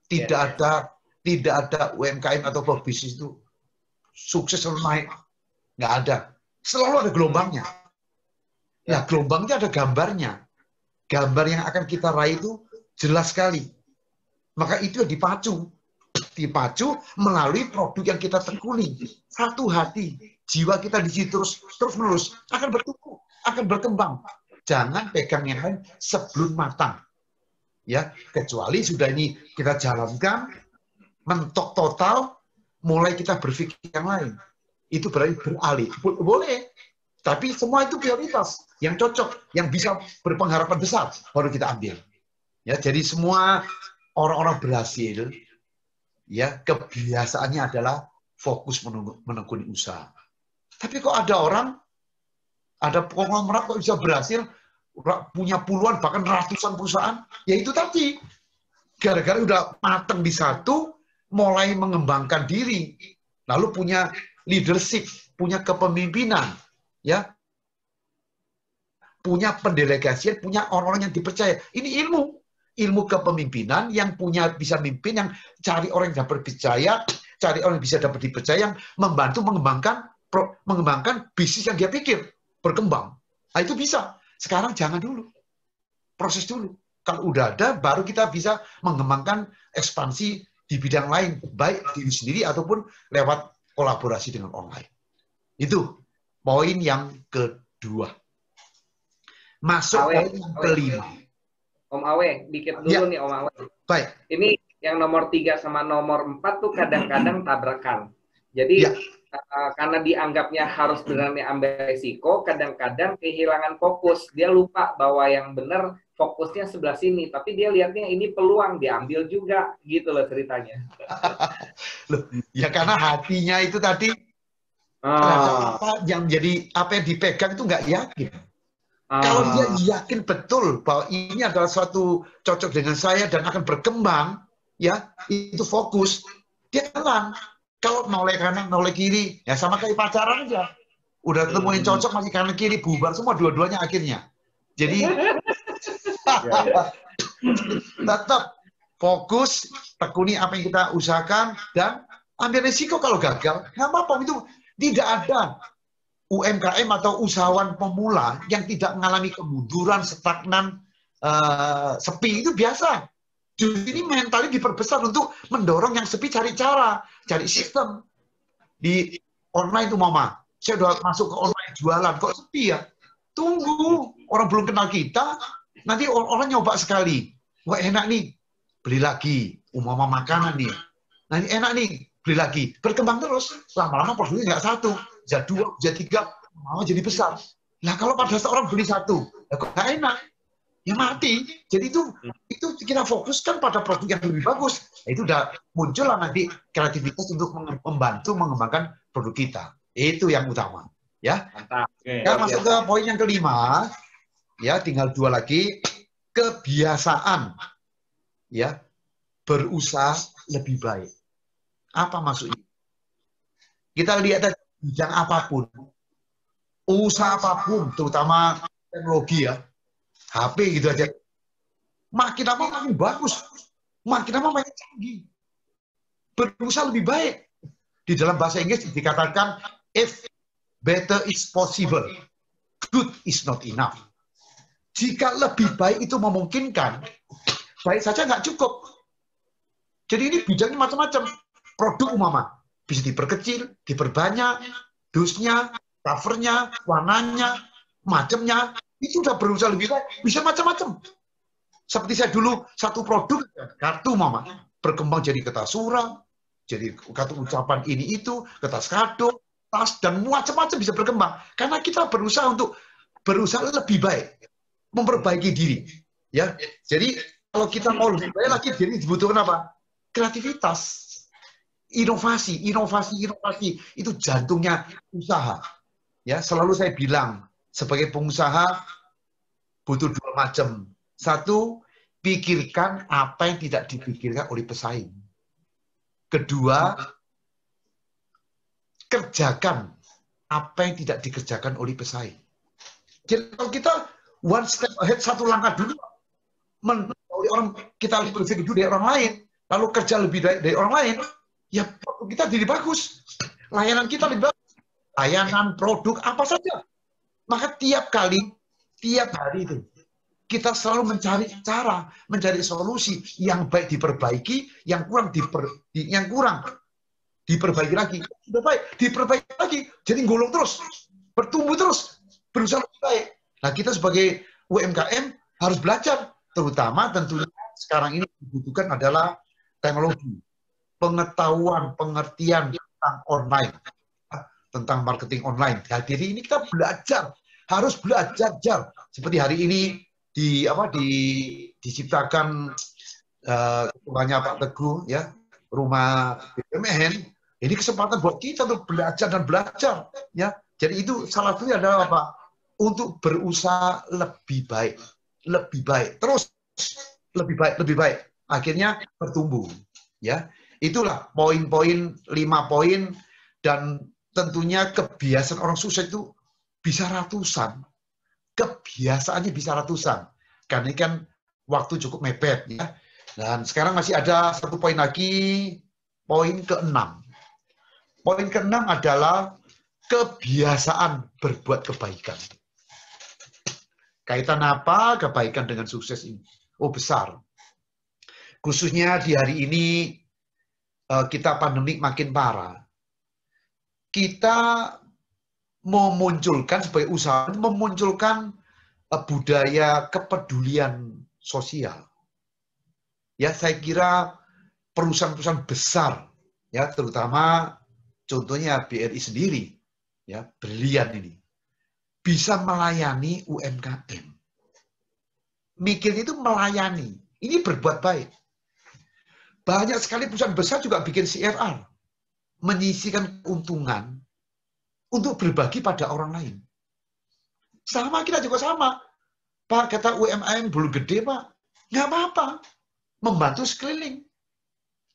Tidak ada UMKM atau bisnis itu sukses selalu naik. Nggak ada. Selalu ada gelombangnya. Ya, gelombangnya ada gambarnya. Gambar yang akan kita raih itu jelas sekali. Maka itu yang dipacu melalui produk yang kita tekuni. Satu hati, jiwa kita di situ terus menerus akan bertumbuh, akan berkembang. Jangan pegang yang lain sebelum matang. Ya, kecuali sudah ini kita jalankan, mentok total, mulai kita berpikir yang lain. Itu berarti beralih. Boleh, tapi semua itu prioritas. Yang cocok, yang bisa berpengharapan besar, baru kita ambil. Ya, jadi semua orang-orang berhasil, ya, kebiasaannya adalah fokus menekuni usaha. Tapi kok ada konglomerat kok bisa berhasil, punya puluhan, bahkan ratusan perusahaan, ya itu tadi. Gara-gara udah matang di satu, mulai mengembangkan diri, lalu punya leadership, punya kepemimpinan, ya, punya pendelegasian, punya orang-orang yang dipercaya. Ini ilmu kepemimpinan yang bisa mimpin, yang cari orang yang dapat dipercaya, cari orang yang bisa dapat dipercaya, yang membantu mengembangkan bisnis yang dia pikir, berkembang. Nah, itu bisa. Sekarang jangan dulu. Proses dulu. Kalau udah ada, baru kita bisa mengembangkan ekspansi di bidang lain, baik diri sendiri ataupun lewat kolaborasi dengan orang lain. Itu poin yang kedua. Masuk poin yang kelima. Om Awe, dikit dulu nih Om Awe. Baik. Ini yang nomor 3 sama nomor 4 tuh kadang-kadang tabrakan. Jadi karena dianggapnya harus berani ambil resiko, kadang-kadang kehilangan fokus. Dia lupa bahwa yang benar fokusnya sebelah sini, tapi dia lihatnya ini peluang, diambil juga, gitu loh ceritanya. Loh, ya karena hatinya itu tadi apa yang dipegang itu nggak yakin. Kalau dia yakin betul bahwa ini adalah suatu cocok dengan saya dan akan berkembang, ya itu fokus, dia jalan. Kalau noleh kanan, noleh kiri, ya sama kayak pacaran aja. Udah ketemu yang cocok masih kanan kiri, bubar semua dua-duanya akhirnya. Jadi tetap fokus, tekuni apa yang kita usahakan, dan ambil risiko kalau gagal. Nggak apa-apa, itu tidak ada UMKM atau usahawan pemula yang tidak mengalami kemunduran, stagnan, sepi, itu biasa. Justru ini mentalnya diperbesar untuk mendorong yang sepi, cari cara, cari sistem. Di online tuh Mama, saya udah masuk ke online jualan, kok sepi ya? Tunggu, orang belum kenal kita, nanti orang nyoba sekali. Wah enak nih, beli lagi. Umpama makanan nih, nanti enak nih, beli lagi. Berkembang terus, lama-lama produknya nggak satu, jadi 2, jadi 3, mau jadi besar. Nah kalau pada seorang beli satu, ya kok nggak enak, ya mati. Jadi itu kita fokuskan pada produk yang lebih bagus. Itu udah muncul lah nanti kreativitas untuk membantu mengembangkan produk kita. Itu yang utama. Ya. Mantap. Kita masuk ke poin yang kelima. Ya, tinggal 2 lagi. Kebiasaan. Ya, berusaha lebih baik. Apa maksudnya? Kita lihat bidang apapun, usaha apapun, terutama teknologi ya, HP gitu aja. Makin lama makin bagus, makin lama makin canggih. Berusaha lebih baik. Di dalam bahasa Inggris dikatakan, if better is possible, good is not enough. Jika lebih baik itu memungkinkan, baik saja nggak cukup. Jadi ini bidangnya macam-macam. Produk umpama bisa diperkecil, diperbanyak, dusnya, covernya, warnanya, macamnya, itu udah berusaha lebih baik. Bisa macam-macam. Seperti saya dulu, satu produk, kartu mama, berkembang jadi kertas surat, jadi kartu ucapan ini itu, kertas kado, tas, dan macam-macam bisa berkembang. Karena kita berusaha untuk berusaha lebih baik, memperbaiki diri. Ya, jadi kalau kita mau lebih baik lagi, jadi dibutuhkan apa? Kreativitas. Inovasi itu jantungnya usaha. Ya, selalu saya bilang sebagai pengusaha butuh 2 macam. 1, pikirkan apa yang tidak dipikirkan oleh pesaing. 2, kerjakan apa yang tidak dikerjakan oleh pesaing. Jadi kalau kita one step ahead, 1 langkah dulu, kita lebih dulu dari orang lain, lalu kerja lebih dari orang lain, ya kita jadi bagus, layanan kita lebih bagus, layanan, produk, apa saja. Maka tiap kali, tiap hari itu, kita selalu mencari cara, mencari solusi, yang baik diperbaiki, yang kurang diperbaiki lagi, sudah baik, diperbaiki lagi, jadi golong terus, bertumbuh terus, berusaha lebih baik. Nah kita sebagai UMKM harus belajar, terutama tentunya sekarang ini dibutuhkan adalah teknologi. Pengetahuan, pengertian tentang online, tentang marketing online. Jadi ini kita belajar, harus belajar. Seperti hari ini diciptakan ketuanya Pak Teguh, ya, rumah BUMN. Ini kesempatan buat kita untuk belajar dan belajar, ya. Jadi itu salah satunya adalah apa? Untuk berusaha lebih baik, terus lebih baik. Akhirnya bertumbuh, ya. Itulah poin-poin, 5 poin, dan tentunya kebiasaan orang sukses itu bisa ratusan. Kebiasaannya bisa ratusan. Karena ini kan waktu cukup mepet, ya. Dan sekarang masih ada 1 poin lagi, poin ke-6. Poin ke-6 adalah kebiasaan berbuat kebaikan. Kaitan apa kebaikan dengan sukses ini? Oh, besar. Khususnya di hari ini, kita pandemik makin parah. Kita memunculkan sebagai usaha, memunculkan budaya kepedulian sosial. Ya, saya kira perusahaan-perusahaan besar, ya, terutama contohnya BRI sendiri, ya, brilian ini, bisa melayani UMKM. Mikir itu melayani, ini berbuat baik. Banyak sekali perusahaan besar juga bikin CSR, menyisihkan keuntungan untuk berbagi pada orang lain. Sama, kita juga sama. Pak, kata UMKM belum gede, Pak. Nggak apa-apa. Membantu sekeliling.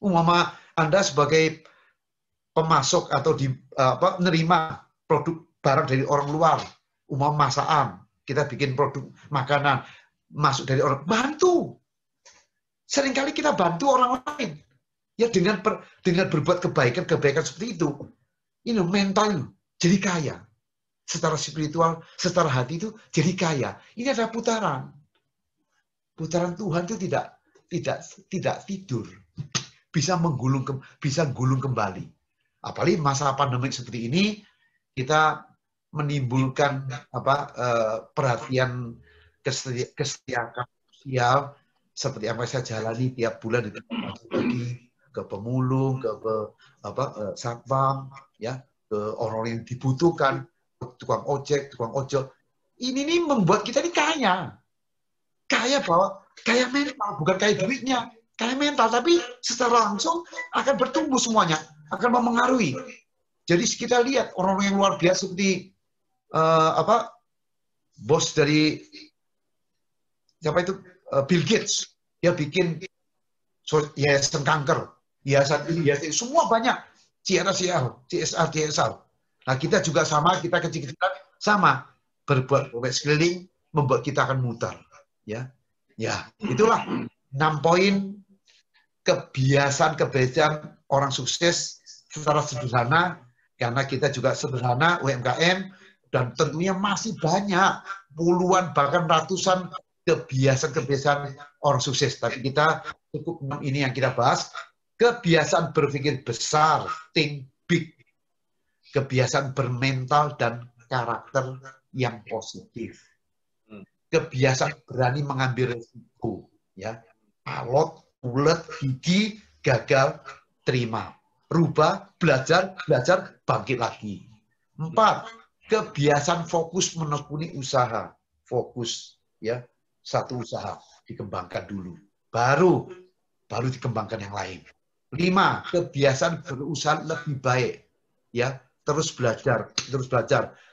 Umpama Anda sebagai pemasok atau menerima produk barang dari orang luar, umpama masakan, kita bikin produk makanan, masuk dari orang, bantu. Seringkali kita bantu orang lain. Ya dengan berbuat kebaikan seperti itu. Ini mental jadi kaya. Secara spiritual, secara hati itu jadi kaya. Ini adalah putaran. Putaran Tuhan itu tidak tidur. Bisa gulung kembali. Apalagi masa pandemik seperti ini, kita menimbulkan perhatian kesetiaan sosial seperti apa saya jalani tiap bulan itu bagi ke pemulung, ke satpam, ya, ke orang yang dibutuhkan, tukang ojek, tukang ojol. Ini membuat kita ini kaya. Kaya mental, bukan kaya duitnya. Kaya mental, tapi secara langsung akan bertumbuh semuanya, akan memengaruhi. Jadi kita lihat orang-orang yang luar biasa seperti bos dari siapa itu, Bill Gates, dia bikin yayasan kanker, yayasan semua banyak, CSR. Nah kita juga sama, kita kecil-kecilan sama, berbuat sekeliling membuat kita akan mutar, ya. Itulah 6 poin kebiasaan orang sukses secara sederhana, karena kita juga sederhana UMKM, dan tentunya masih banyak puluhan bahkan ratusan kebiasaan orang sukses. Tapi kita cukup 6 ini yang kita bahas. Kebiasaan berpikir besar, think big. Kebiasaan bermental dan karakter yang positif. Kebiasaan berani mengambil risiko, ya. Alot, ulet, gigi, gagal, terima. Rubah, belajar, bangkit lagi. 4, kebiasaan fokus menekuni usaha. Fokus, ya. Satu usaha dikembangkan dulu. Baru dikembangkan yang lain. 5, kebiasaan berusaha lebih baik. Ya, terus belajar.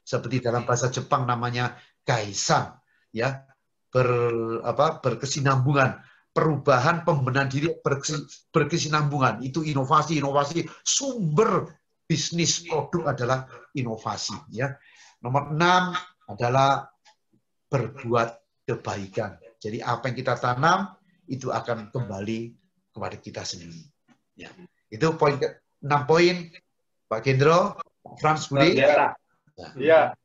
Seperti dalam bahasa Jepang namanya kaisan, ya. Berkesinambungan. Perubahan, pembenahan diri berkesinambungan. Itu inovasi. Sumber bisnis produk adalah inovasi. Ya. Nomor 6 adalah berbuat kebaikan. Jadi apa yang kita tanam, itu akan kembali kepada kita sendiri. Ya. Itu 6 poin, Pak Gendro, Pak Frans, Budi. Ya.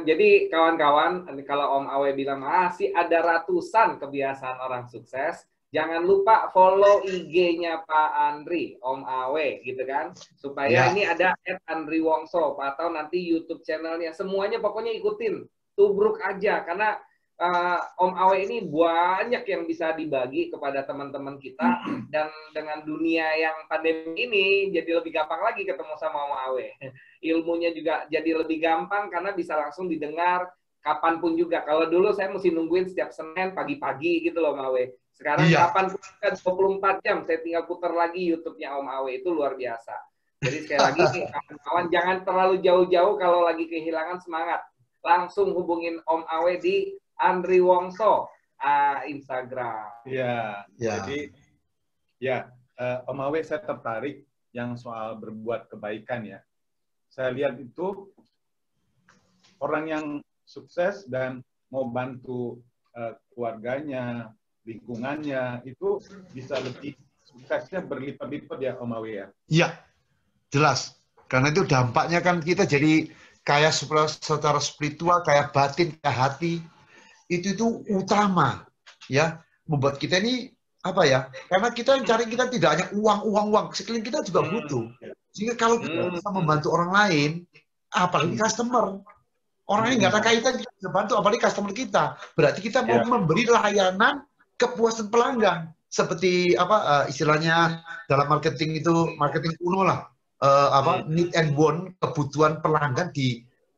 Jadi kawan-kawan, kalau Om Awe bilang masih ada ratusan kebiasaan orang sukses, jangan lupa follow IG-nya Pak Andri, Om Awe, gitu kan, supaya ini ada @andriwongso atau nanti YouTube channelnya, semuanya pokoknya ikutin, tubruk aja, karena Om Awe ini banyak yang bisa dibagi kepada teman-teman kita, dan dengan dunia yang pandemi ini jadi lebih gampang lagi ketemu sama Om Awe. Ilmunya juga jadi lebih gampang karena bisa langsung didengar kapanpun juga. Kalau dulu saya mesti nungguin setiap Senin pagi-pagi gitu loh Om Awe. Sekarang kapanpun, 24 jam saya tinggal putar lagi YouTube-nya Om Awe, itu luar biasa. Jadi sekali lagi kawan-kawan jangan terlalu jauh-jauh kalau lagi kehilangan semangat. Langsung hubungin Om Awe di Andri Wongso Instagram. Jadi Om Awe, saya tertarik yang soal berbuat kebaikan, ya. Saya lihat itu orang yang sukses dan mau bantu keluarganya, lingkungannya, itu bisa lebih suksesnya berlipat-lipat, ya Om Awe, ya. Iya, jelas. Karena itu dampaknya kan kita jadi kaya secara spiritual, kaya batin, kaya hati. Itu utama, ya, membuat kita ini apa ya, karena kita yang cari, kita tidak hanya uang, sekeliling kita juga butuh, sehingga kalau kita bisa membantu orang lain, apalagi customer, orang ini nggak ada kaitan, kita bisa bantu, apalagi customer kita, berarti kita mau memberi layanan kepuasan pelanggan, seperti istilahnya dalam marketing itu, marketing kuno lah, need and want, kebutuhan pelanggan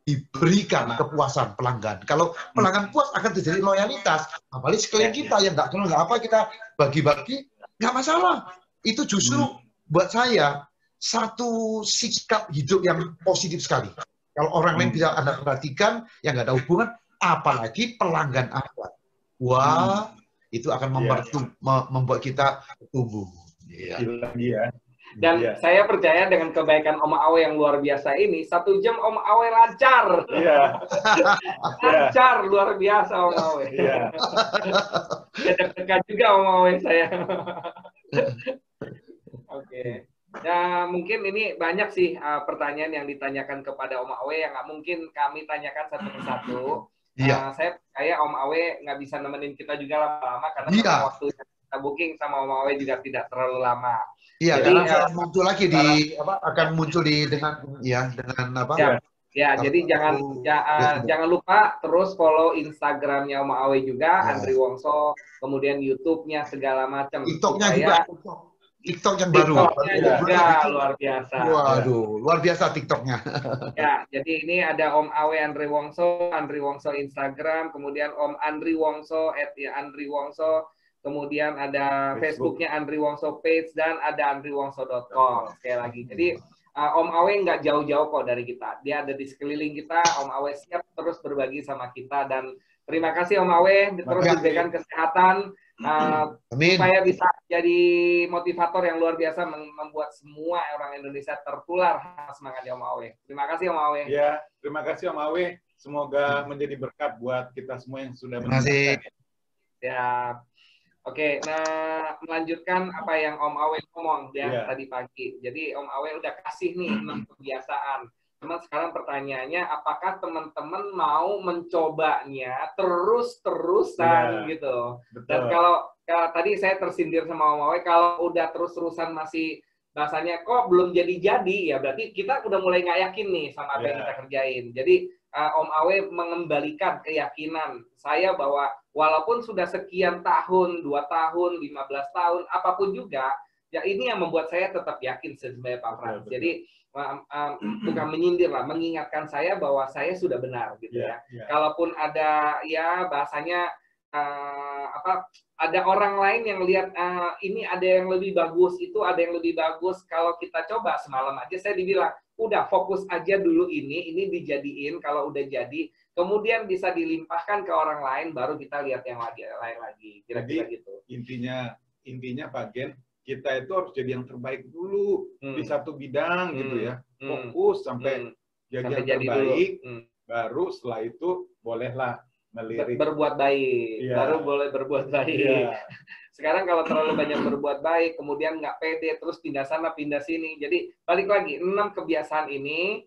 diberikan kepuasan pelanggan. Kalau pelanggan puas akan terjadi loyalitas. Apalagi sekeliling kita yang nggak kenal nggak apa, kita bagi-bagi, nggak masalah. Itu justru buat saya satu sikap hidup yang positif sekali. Kalau orang lain bisa Anda perhatikan, yang nggak ada hubungan, apalagi pelanggan Anda. Wah, itu akan membuat kita tumbuh. Lagi ya. Dan saya percaya dengan kebaikan Om Awe yang luar biasa ini, 1 jam Om Awe lancar. Lancar, luar biasa Om Awe. Dekat-dekat juga Om Awe saya. Oke. Ya, mungkin ini banyak sih pertanyaan yang ditanyakan kepada Om Awe yang nggak mungkin kami tanyakan satu persatu. Saya kayak Om Awe nggak bisa nemenin kita juga lama-lama karena waktu kita booking sama Om Awe juga tidak terlalu lama. Iya, jadi, karena muncul lagi akan muncul dengan apa? Ya, jadi jangan lupa terus follow Instagramnya Om Awe juga, Andri Wongso, kemudian YouTube-nya segala macam. TikTok-nya juga. TikTok yang baru. TikTok-nya juga luar biasa. Waduh, luar biasa TikTok-nya. Ya, jadi ini ada Om Awe Andri Wongso Instagram, kemudian Om Andri Wongso @andriwongso, kemudian ada Facebook-nya Andri Wongso page dan ada andriwongso.com. Sekali lagi. Jadi Om Awe nggak jauh-jauh kok dari kita. Dia ada di sekeliling kita. Om Awe siap terus berbagi sama kita. Dan terima kasih Om Awe, terus diberikan kesehatan. Supaya bisa jadi motivator yang luar biasa membuat semua orang Indonesia tertular semangatnya Om Awe. Terima kasih Om Awe. Ya, terima kasih Om Awe. Semoga menjadi berkat buat kita semua yang sudah mendengarkan. Ya. Oke, nah melanjutkan apa yang Om Awe ngomong tadi pagi. Jadi Om Awe udah kasih nih 6 kebiasaan. Cuman sekarang pertanyaannya, apakah teman-teman mau mencobanya terus-terusan gitu? Betul. Dan kalau tadi saya tersindir sama Om Awe, kalau udah terus-terusan masih bahasanya kok belum jadi-jadi, ya berarti kita udah mulai nggak yakin nih sama apa yang kita kerjain. Jadi Om Awe mengembalikan keyakinan saya bahwa walaupun sudah sekian tahun, 2 tahun, 15 tahun, apapun juga, ya ini yang membuat saya tetap yakin sebenarnya Pak Frans. Jadi bukan menyindir lah, mengingatkan saya bahwa saya sudah benar gitu ya. Kalaupun ada bahasanya ada orang lain yang lihat ini ada yang lebih bagus, itu ada yang lebih bagus. Kalau kita coba semalam aja saya dibilang, udah fokus aja dulu ini dijadiin, kalau udah jadi kemudian bisa dilimpahkan ke orang lain, baru kita lihat yang lain lagi. Kira-kira gitu. Intinya Pak Gen, kita itu harus jadi yang terbaik dulu di satu bidang gitu ya. Fokus sampai jadi yang terbaik, baru setelah itu bolehlah melirik. Berbuat baik, baru boleh berbuat baik. Sekarang kalau terlalu banyak berbuat baik, kemudian nggak pede, terus pindah sana, pindah sini. Jadi balik lagi, 6 kebiasaan ini,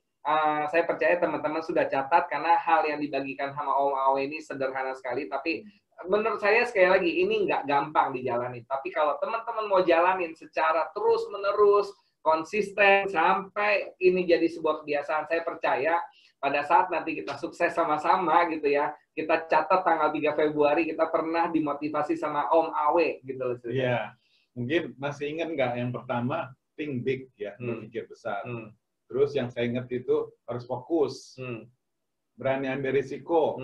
saya percaya teman-teman sudah catat, karena hal yang dibagikan sama Om Awe ini sederhana sekali, tapi menurut saya sekali lagi, ini nggak gampang dijalani. Tapi kalau teman-teman mau jalanin secara terus-menerus, konsisten, sampai ini jadi sebuah kebiasaan, saya percaya pada saat nanti kita sukses sama-sama gitu ya, kita catat tanggal 3 Februari kita pernah dimotivasi sama Om Awe gitu. Iya, mungkin masih ingat nggak yang pertama, think big ya, berpikir besar. Terus yang saya ingat itu harus fokus, berani ambil risiko,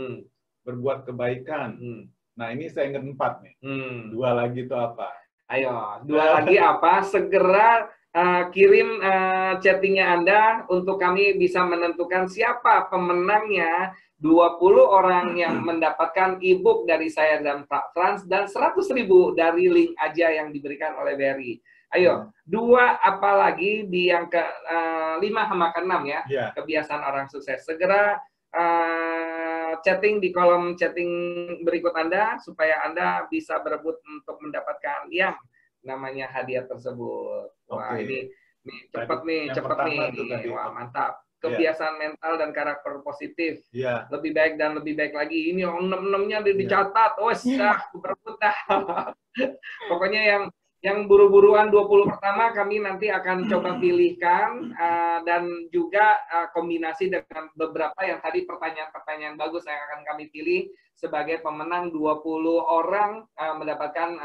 berbuat kebaikan. Nah ini saya ingat 4 nih. 2 lagi itu apa? Ayo, 2 lagi apa? Segera kirim chattingnya Anda untuk kami bisa menentukan siapa pemenangnya. 20 orang yang mendapatkan e-book dari saya dan Pak Frans, dan 100.000 dari link aja yang diberikan oleh Berry. Ayo, 2 apalagi di yang ke 5 sama ke 6 ya, kebiasaan orang sukses. Segera chatting di kolom chatting berikut Anda supaya Anda bisa berebut untuk mendapatkan yang namanya hadiah tersebut. Wah, ini cepet nih. Wah, mantap. Kebiasaan mental dan karakter positif. Lebih baik dan lebih baik lagi. Ini 6-6-nya dicatat. Oh, berebut dah. Pokoknya yang buru-buruan 20 pertama kami nanti akan coba pilihkan, dan juga kombinasi dengan beberapa yang tadi pertanyaan-pertanyaan bagus yang akan kami pilih sebagai pemenang. 20 orang mendapatkan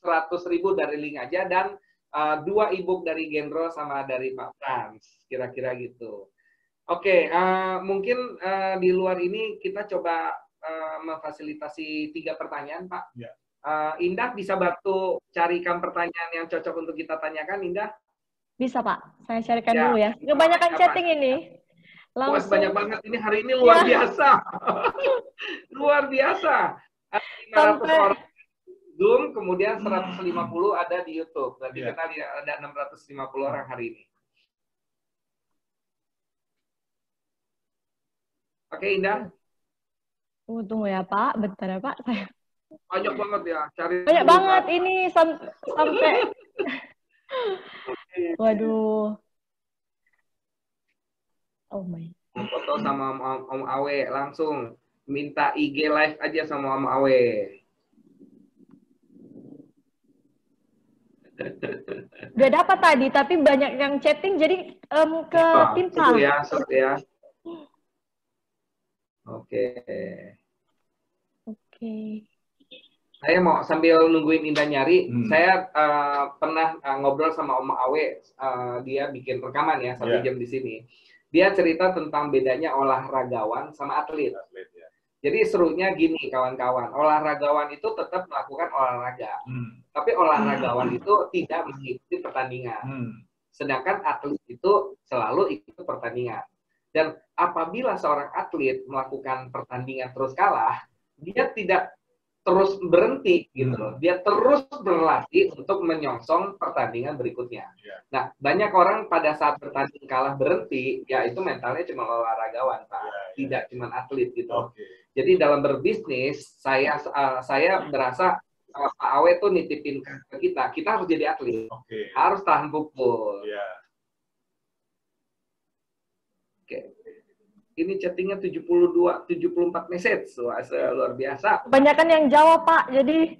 100.000 dari link aja, dan 2 e-book dari Gendro sama dari Pak Frans. Kira-kira gitu. Oke, mungkin di luar ini kita coba memfasilitasi 3 pertanyaan, Pak. Indah bisa bantu carikan pertanyaan yang cocok untuk kita tanyakan, Indah? Bisa, Pak. Saya carikan dulu ya. Kebanyakan chatting ini. Wah, Langsung. banyak banget. Ini hari ini luar biasa. Luar biasa. 500 Sampai orang Zoom, kemudian 150 ada di YouTube. Berarti kita lihat ada 650 orang hari ini. Oke, Indah. tunggu ya Pak, bentar ya Pak. Saya Banyak banget ya. Cari banyak dulu, banget Pak. ini sampai waduh. Oh my. Mau foto sama Om Awe, langsung minta IG live aja sama Om Awe. Udah dapat tadi, tapi banyak yang chatting jadi ke timpa. Seru ya, seru ya. Oke. Oke. Saya mau sambil nungguin Indah nyari, saya pernah ngobrol sama Om Awe, dia bikin rekaman ya, 1 jam di sini. Dia cerita tentang bedanya olahragawan sama atlet. Jadi serunya gini kawan-kawan, olahragawan itu tetap melakukan olahraga. Tapi olahragawan itu tidak mengikuti pertandingan. Sedangkan atlet itu selalu ikut pertandingan. Dan apabila seorang atlet melakukan pertandingan terus kalah, dia tidak terus berhenti gitu loh. Dia terus berlatih untuk menyongsong pertandingan berikutnya. Nah, banyak orang pada saat bertanding kalah berhenti, ya itu mentalnya cuma olahragawan, Pak. Tidak cuma atlet gitu. Jadi dalam berbisnis, saya berasa Pak Awe tuh nitipin ke kita harus jadi atlet. Harus tahan pukul. Oke. Ini chattingnya 74 message. Wah, luar biasa. Kebanyakan yang jawab, Pak. Jadi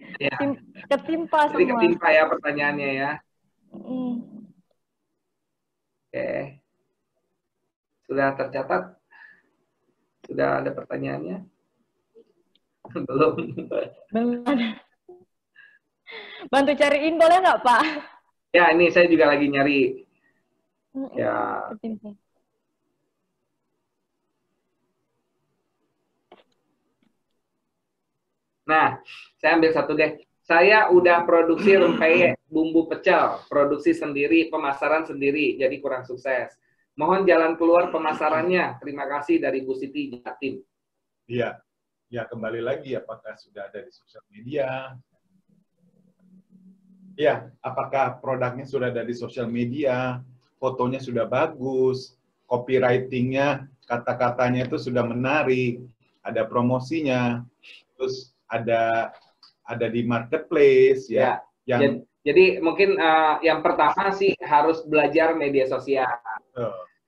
ketimpa semua. Jadi ketimpa ya pertanyaannya ya. Oke. Sudah tercatat? Sudah ada pertanyaannya? Belum. Bantu cariin boleh nggak, Pak? Ya, ini saya juga lagi nyari. Ya. Nah, saya ambil satu deh. Saya udah produksi rempeyek, bumbu pecel, produksi sendiri, pemasaran sendiri, jadi kurang sukses. Mohon jalan keluar pemasarannya. Terima kasih dari Bu Siti Jatim. Iya, ya kembali lagi apakah sudah ada di sosial media? Ya, apakah produknya sudah ada di sosial media? Fotonya sudah bagus, copywriting-nya, kata-katanya itu sudah menarik, ada promosinya, terus ada di marketplace ya. Jadi mungkin yang pertama sih harus belajar media sosial.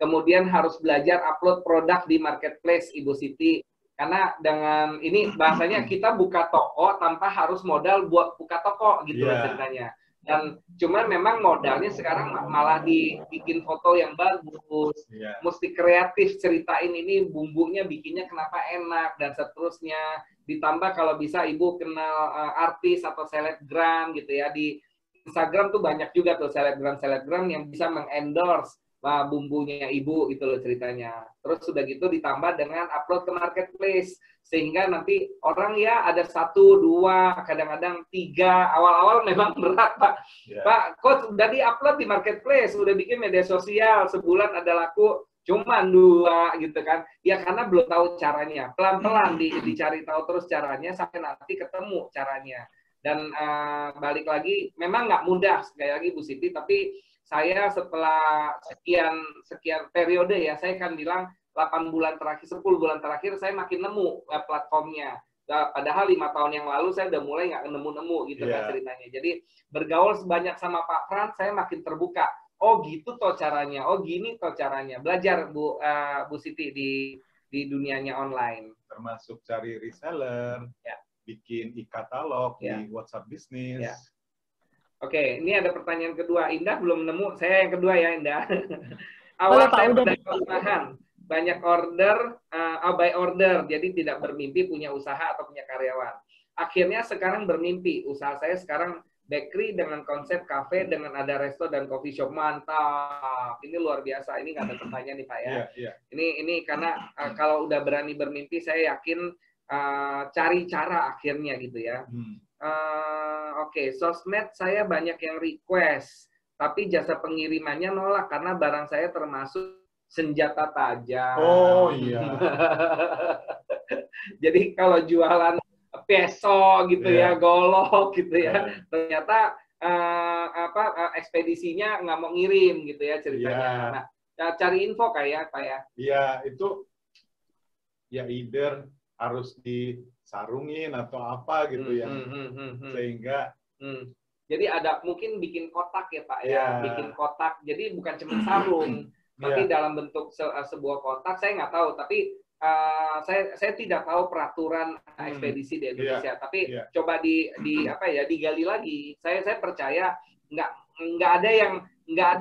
Kemudian harus belajar upload produk di marketplace, Ibu Siti. Karena dengan ini bahasanya kita buka toko tanpa harus modal buat buka toko gitu ceritanya. Dan cuman memang modalnya sekarang malah dibikin foto yang bagus, mesti kreatif ceritain ini bumbunya bikinnya kenapa enak dan seterusnya. Ditambah kalau bisa Ibu kenal artis atau selebgram gitu ya, di Instagram tuh banyak juga tuh selebgram yang bisa mengendorse bumbunya Ibu gitu loh ceritanya. Terus sudah gitu ditambah dengan upload ke marketplace sehingga nanti orang ya ada 1, 2, kadang-kadang 3. Awal-awal memang berat Pak. Pak, kok udah di-upload di marketplace, udah bikin media sosial, sebulan ada laku cuma 2 gitu kan. Ya karena belum tahu caranya. Pelan-pelan dicari tahu terus caranya sampai nanti ketemu caranya. Dan balik lagi memang nggak mudah sekali lagi Bu Siti, tapi saya setelah sekian periode ya, saya kan bilang 8 bulan terakhir, 10 bulan terakhir saya makin nemu platformnya. Padahal 5 tahun yang lalu saya udah mulai nggak nemu-nemu gitu kan ceritanya. Jadi bergaul sebanyak sama Pak Frans, saya makin terbuka. Oh gitu toh caranya, oh gini toh caranya. Belajar Bu Siti di dunianya online. Termasuk cari reseller, bikin e-katalog di WhatsApp Business. Oke, ini ada pertanyaan kedua. Indah belum nemu, saya yang kedua ya Indah. Awal saya pedagang rumahan, banyak order, by order, jadi tidak bermimpi punya usaha atau punya karyawan. Akhirnya sekarang bermimpi, usaha saya sekarang bakery dengan konsep cafe dengan ada resto dan coffee shop. Mantap, ini luar biasa. Ini nggak ada pertanyaan nih Pak ya. Ini karena kalau udah berani bermimpi, saya yakin cari cara akhirnya gitu ya. Oke, sosmed saya banyak yang request, tapi jasa pengirimannya nolak karena barang saya termasuk senjata tajam. Oh iya. Jadi kalau jualan peso gitu ya, golok gitu ya, ternyata ekspedisinya nggak mau ngirim gitu ya ceritanya. Nah, cari info kayak Pak ya. Iya, itu ya either harus disarungin atau apa gitu ya. Sehingga jadi ada mungkin bikin kotak ya Pak ya, bikin kotak. Jadi bukan cuma sarung, tapi dalam bentuk sebuah kotak. Saya nggak tahu, tapi saya tidak tahu peraturan ekspedisi di Indonesia. Tapi coba digali lagi. Saya percaya nggak ada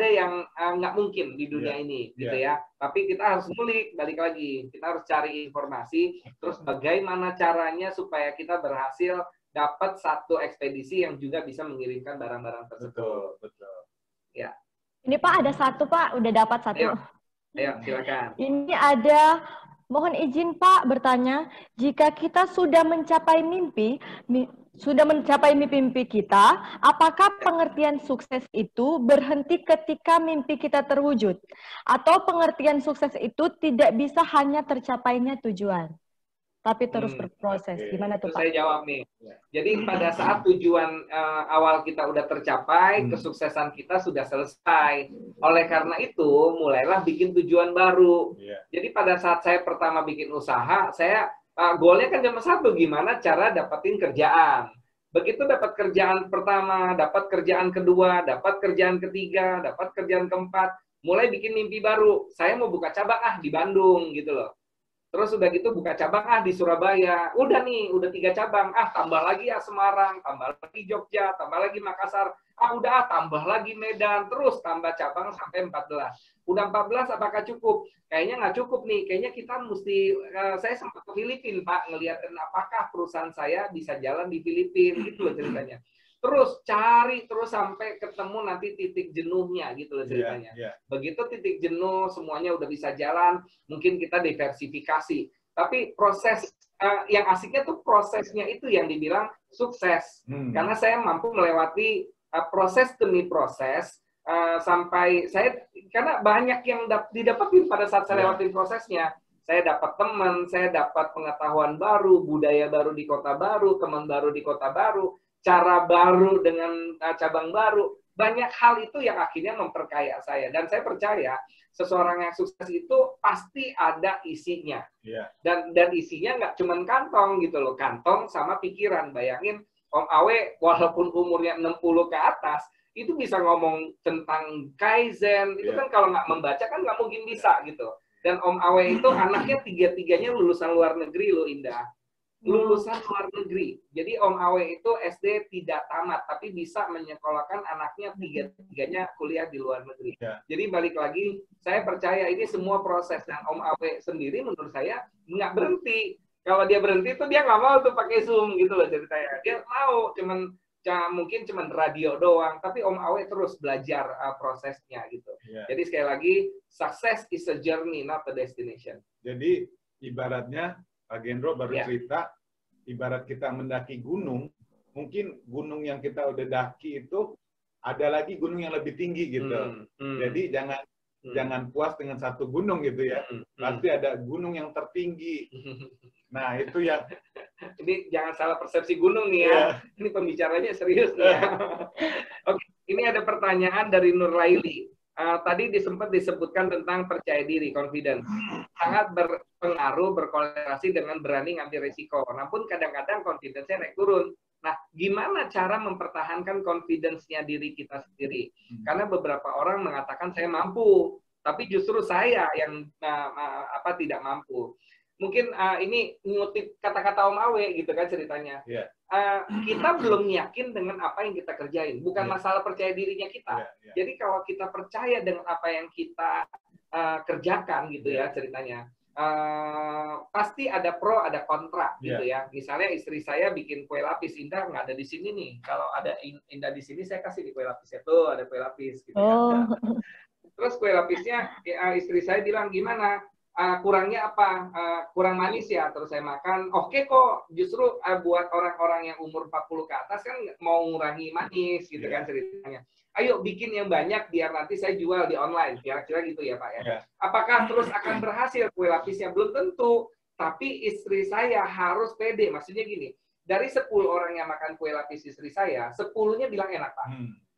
yang nggak mungkin di dunia ini gitu ya. Tapi kita harus balik lagi. Kita harus cari informasi. Terus bagaimana caranya supaya kita berhasil dapat satu ekspedisi yang juga bisa mengirimkan barang-barang tersebut. Betul. Ya. Ini Pak ada satu Pak, udah dapat satu. Ayo silakan. Ini ada, mohon izin Pak bertanya, jika kita sudah mencapai mimpi kita, apakah pengertian sukses itu berhenti ketika mimpi kita terwujud? Atau pengertian sukses itu tidak bisa hanya tercapainya tujuan, tapi terus berproses? Gimana tuh Pak? Saya jawab nih. Jadi pada saat tujuan awal kita udah tercapai, kesuksesan kita sudah selesai. Oleh karena itu, mulailah bikin tujuan baru. Jadi pada saat saya pertama bikin usaha, saya goalnya kan cuma satu, gimana cara dapetin kerjaan. Begitu dapat kerjaan pertama, dapat kerjaan kedua, dapat kerjaan ketiga, dapat kerjaan keempat, mulai bikin mimpi baru. Saya mau buka cabang di Bandung gitu loh. Terus udah gitu buka cabang di Surabaya. Udah nih, udah 3 cabang. Tambah lagi Semarang, tambah lagi Jogja, tambah lagi Makassar. Tambah lagi Medan. Terus tambah cabang sampai 14. Udah 14 apakah cukup? Kayaknya nggak cukup nih. Kayaknya kita mesti, saya sempat ke Filipina Pak, ngeliatin apakah perusahaan saya bisa jalan di Filipina. Gitu loh ceritanya. Terus cari terus sampai ketemu nanti titik jenuhnya gitu loh ceritanya. Begitu titik jenuh semuanya udah bisa jalan, mungkin kita diversifikasi. Tapi proses yang asiknya tuh prosesnya itu yang dibilang sukses. Karena saya mampu melewati proses demi proses sampai karena banyak yang didapetin pada saat saya lewatin prosesnya. Saya dapat teman, saya dapat pengetahuan baru, budaya baru di kota baru, teman baru di kota baru, cara baru dengan cabang baru. Banyak hal itu yang akhirnya memperkaya saya. Dan saya percaya seseorang yang sukses itu pasti ada isinya. Dan isinya nggak cuma kantong gitu loh. Kantong sama pikiran. Bayangin Om Awe walaupun umurnya 60 ke atas, itu bisa ngomong tentang Kaizen. Itu kan kalau nggak membaca kan nggak mungkin bisa gitu. Dan Om Awe itu anaknya 3-3-nya lulusan luar negeri loh, Indah. Lulusan luar negeri. Jadi Om Awe itu SD tidak tamat, tapi bisa menyekolahkan anaknya 3-3-nya kuliah di luar negeri. Jadi balik lagi, saya percaya ini semua proses. Dan Om Awe sendiri menurut saya nggak berhenti. Kalau dia berhenti tuh dia nggak mau tuh pakai Zoom gitu loh ceritanya. Dia mau mungkin cuman radio doang, tapi Om Awe terus belajar prosesnya gitu. Jadi sekali lagi, success is a journey, not a destination. Jadi ibaratnya Pak Gendro baru cerita, ibarat kita mendaki gunung, mungkin gunung yang kita udah daki itu ada lagi gunung yang lebih tinggi gitu. Jadi jangan puas dengan satu gunung gitu ya. Pasti ada gunung yang tertinggi. Nah, itu yang ini jangan salah persepsi gunung nih ya. Ini pembicaranya serius nih ya. Oke, ini ada pertanyaan dari Nur Laili. Tadi sempat disebutkan tentang percaya diri, confidence. Sangat berpengaruh, berkorelasi dengan berani ngambil risiko. Namun kadang-kadang confidence-nya naik turun. Nah, gimana cara mempertahankan confidence-nya diri kita sendiri? Karena beberapa orang mengatakan saya mampu, tapi justru saya yang tidak mampu. Mungkin ini ngutip kata-kata Om Awe gitu kan ceritanya. Kita belum yakin dengan apa yang kita kerjain. Bukan masalah percaya dirinya kita. Jadi kalau kita percaya dengan apa yang kita kerjakan gitu ya ceritanya. Pasti ada pro, ada kontra gitu ya. Misalnya istri saya bikin kue lapis, Indah nggak ada di sini nih. Kalau ada Indah di sini, saya kasih di kue lapis itu ada kue lapis gitu ya. Terus kue lapisnya istri saya bilang gimana? kurangnya apa? Kurang manis ya, terus saya makan. Oke kok, justru buat orang-orang yang umur 40 ke atas kan mau ngurangi manis gitu kan ceritanya. Ayo bikin yang banyak biar nanti saya jual di online, kira-kira gitu ya Pak ya. Apakah terus akan berhasil kue lapisnya? Belum tentu, tapi istri saya harus pede. Maksudnya gini, dari 10 orang yang makan kue lapis istri saya, 10-nya bilang enak Pak.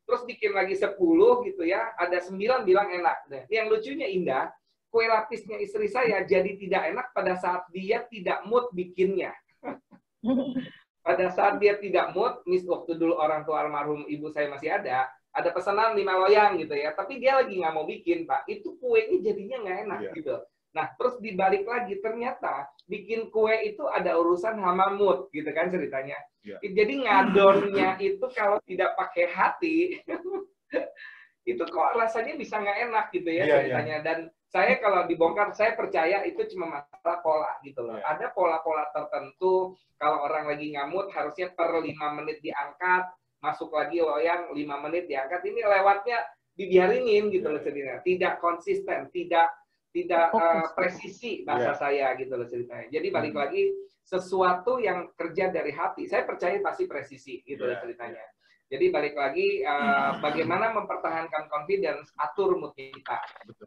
Terus bikin lagi 10 gitu ya, ada 9 bilang enak. Nah, yang lucunya Indah, kue lapisnya istri saya jadi tidak enak pada saat dia tidak mood bikinnya. Pada saat dia tidak mood, waktu dulu orang tua almarhum ibu saya masih ada pesanan 5 loyang gitu ya, tapi dia lagi nggak mau bikin, Pak. Itu kuenya jadinya nggak enak gitu. Nah, terus dibalik lagi, ternyata bikin kue itu ada urusan sama mood gitu kan ceritanya. Jadi ngadonnya itu kalau tidak pakai hati, itu kok rasanya bisa nggak enak gitu ya ceritanya. Dan saya kalau dibongkar, saya percaya itu cuma masalah pola gitu loh. Ada pola-pola tertentu, kalau orang lagi ngamut harusnya per 5 menit diangkat, masuk lagi loyang 5 menit diangkat, ini lewatnya dibiarinin gitu loh ceritanya. Tidak konsisten, tidak presisi bahasa saya gitu loh ceritanya. Jadi balik lagi, sesuatu yang kerja dari hati, saya percaya pasti presisi gitu loh ceritanya. Jadi balik lagi, bagaimana mempertahankan confidence, atur mood kita.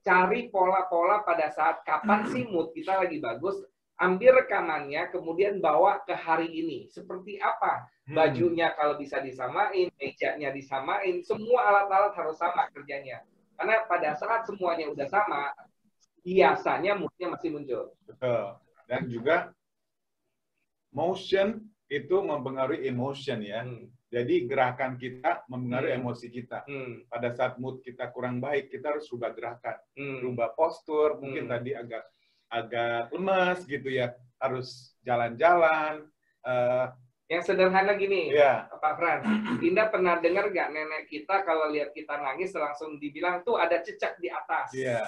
Cari pola-pola pada saat kapan sih mood kita lagi bagus, ambil rekamannya, kemudian bawa ke hari ini. Seperti apa? Bajunya kalau bisa disamain, mejanya disamain, semua alat-alat harus sama kerjanya. Karena pada saat semuanya udah sama, biasanya moodnya masih muncul. Betul. Dan juga motion itu mempengaruhi emotion ya. Jadi gerakan kita mempengaruhi emosi kita. Pada saat mood kita kurang baik, kita harus rubah gerakan, rubah postur. Mungkin tadi agak lemas gitu ya, harus jalan-jalan. Yang sederhana gini, Pak Frans, Indah pernah dengar nggak nenek kita kalau lihat kita nangis langsung dibilang tuh ada cicak di atas. Iya.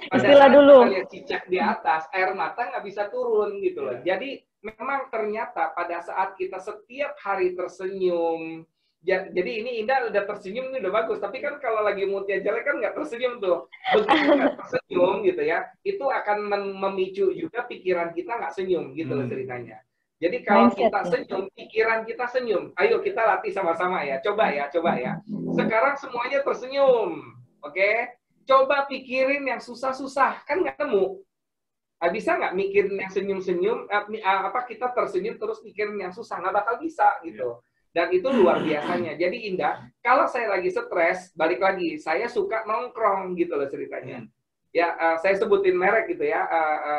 Istilah dulu. Lihat cicak di atas, air mata nggak bisa turun gitu loh. Jadi memang ternyata pada saat kita setiap hari tersenyum, jadi ini Indah udah tersenyum, ini udah bagus. Tapi kan kalau lagi moodnya jelek kan nggak tersenyum tuh. Begitu nggak tersenyum gitu ya, itu akan memicu juga pikiran kita nggak senyum gitu loh ceritanya. Jadi kalau kita senyum, pikiran kita senyum. Ayo kita latih sama-sama ya. Coba ya. Sekarang semuanya tersenyum, oke? Coba pikirin yang susah-susah, kan nggak nemu. Bisa nggak mikirin yang senyum-senyum? Kita tersenyum terus mikirin yang susah, nggak bakal bisa gitu. Dan itu luar biasanya. Jadi Indah, kalau saya lagi stres, balik lagi, saya suka nongkrong gitu loh ceritanya. Ya, saya sebutin merek gitu ya,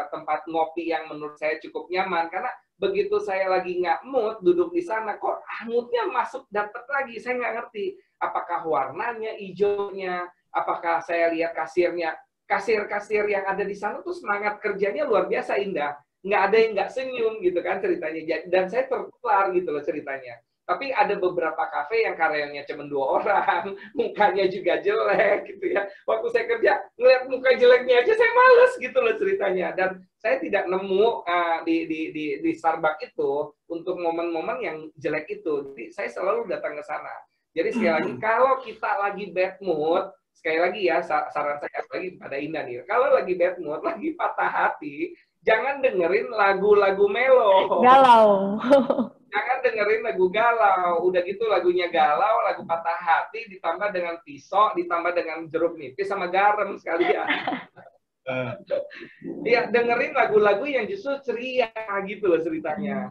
tempat ngopi yang menurut saya cukup nyaman, karena begitu saya lagi nggak mood, duduk di sana, kok moodnya masuk, dapat lagi, saya nggak ngerti. Apakah warnanya, hijaunya, apakah saya lihat kasirnya, kasir-kasir yang ada di sana tuh semangat kerjanya luar biasa Indah. Nggak ada yang nggak senyum gitu kan ceritanya. Dan saya tertular gitu loh ceritanya. Tapi ada beberapa kafe yang karyanya cuma 2 orang, mukanya juga jelek gitu ya. Waktu saya kerja, ngeliat muka jeleknya aja saya males gitu loh ceritanya. Dan saya tidak nemu di Starbucks itu untuk momen-momen yang jelek itu. Jadi saya selalu datang ke sana. Jadi sekali lagi, kalau kita lagi bad mood, sekali lagi ya, saran saya lagi pada Indah nih, kalau lagi bad mood, lagi patah hati, jangan dengerin lagu-lagu melo. Galau. Jangan dengerin lagu galau. Udah gitu lagunya galau, lagu patah hati, ditambah dengan pisau, ditambah dengan jeruk nipis sama garam sekalian. Ya, dengerin lagu-lagu yang justru ceria gitu loh ceritanya.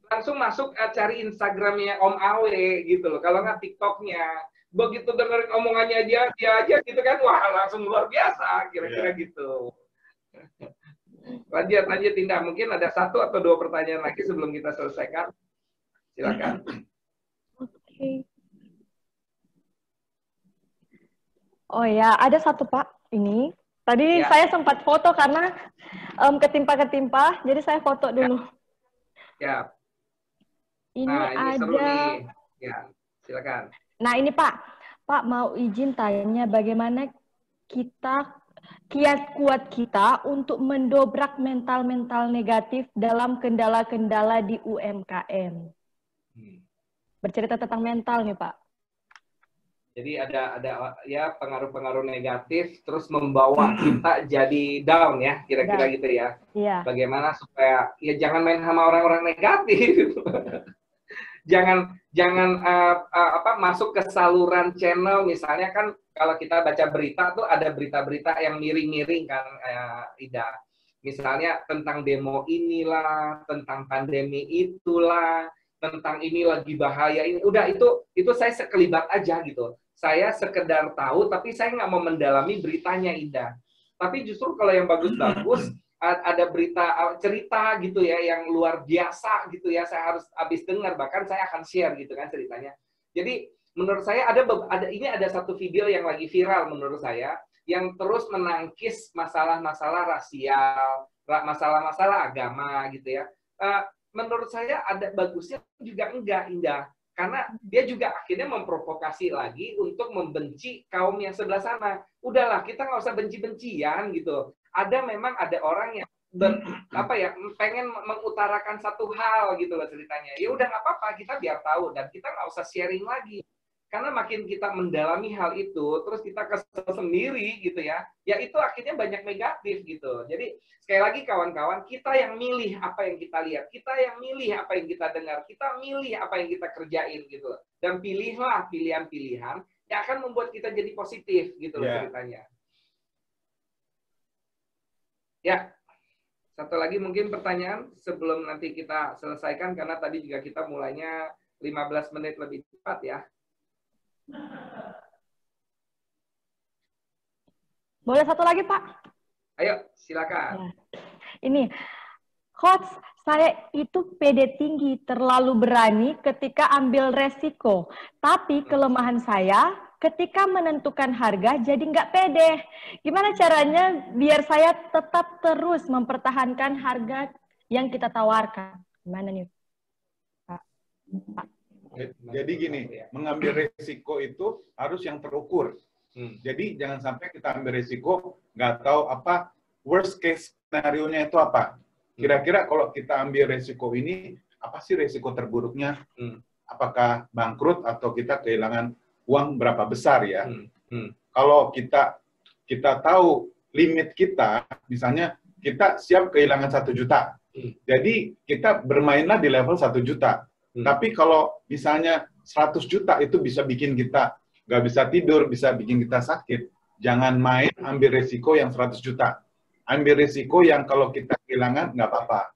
Langsung masuk cari Instagramnya Om Awe gitu loh. Kalau nggak TikToknya. Begitu dengerin omongannya dia aja gitu kan, wah langsung luar biasa. Kira-kira gitu. Lanjut Indah, mungkin ada 1 atau 2 pertanyaan lagi sebelum kita selesaikan. Silakan. Oke. Oh ya, ada 1 Pak ini. Tadi saya sempat foto karena ketimpa-ketimpa, jadi saya foto dulu. Ya. Ini ada. Seru nih. Ya, silakan. Nah ini Pak mau izin tanya bagaimana kiat kuat kita untuk mendobrak mental-mental negatif dalam kendala-kendala di UMKM. Bercerita tentang mental nih Pak. Jadi ada ya pengaruh-pengaruh negatif terus membawa kita jadi down ya, kira-kira gitu ya. Iya. Bagaimana supaya ya jangan main sama orang-orang negatif. jangan masuk ke saluran channel, misalnya kan kalau kita baca berita tuh ada berita-berita yang miring-miring kan, Ida. Misalnya tentang demo inilah, tentang pandemi itulah, tentang ini lagi bahaya ini. Udah itu saya sekelibat aja gitu. Saya sekedar tahu, tapi saya nggak mau mendalami beritanya, Ida. Tapi justru kalau yang bagus-bagus, ada berita cerita gitu ya yang luar biasa gitu ya, saya harus habis dengar, bahkan saya akan share gitu kan ceritanya. Jadi menurut saya ada satu video yang lagi viral menurut saya yang terus menangkis masalah-masalah rasial, masalah-masalah agama gitu ya. Menurut saya ada bagusnya juga enggak, Indah, karena dia juga akhirnya memprovokasi lagi untuk membenci kaum yang sebelah sana. Udahlah, kita nggak usah benci-bencian gitu. Memang ada orang yang pengen mengutarakan satu hal gitu loh ceritanya. Ya udah nggak apa-apa, kita biar tahu dan kita nggak usah sharing lagi. Karena makin kita mendalami hal itu, terus kita kesel sendiri gitu ya, ya itu akhirnya banyak negatif gitu. Jadi sekali lagi kawan-kawan, kita yang milih apa yang kita lihat, kita yang milih apa yang kita dengar, kita milih apa yang kita kerjain gitu. Dan pilihlah pilihan-pilihan yang akan membuat kita jadi positif gitu loh ceritanya. Ya, satu lagi mungkin pertanyaan sebelum nanti kita selesaikan, karena tadi juga kita mulainya 15 menit lebih cepat ya. Boleh satu lagi, Pak? Ayo, silakan. Ya. Ini, Coach, saya itu pede tinggi, terlalu berani ketika ambil resiko. Tapi kelemahan saya ketika menentukan harga jadi nggak pede. Gimana caranya biar saya tetap terus mempertahankan harga yang kita tawarkan? Gimana nih, Pak? Jadi gini, mengambil resiko itu harus yang terukur. Jadi jangan sampai kita ambil resiko, nggak tahu apa worst case scenario-nya itu apa. Kira-kira kalau kita ambil resiko ini, apa sih resiko terburuknya? Apakah bangkrut atau kita kehilangan uang berapa besar ya? Kalau kita tahu limit kita, misalnya kita siap kehilangan 1 juta. Jadi kita bermainlah di level 1 juta. Tapi kalau misalnya 100 juta itu bisa bikin kita nggak bisa tidur, bisa bikin kita sakit. Jangan main ambil resiko yang 100 juta. Ambil resiko yang kalau kita kehilangan nggak apa-apa.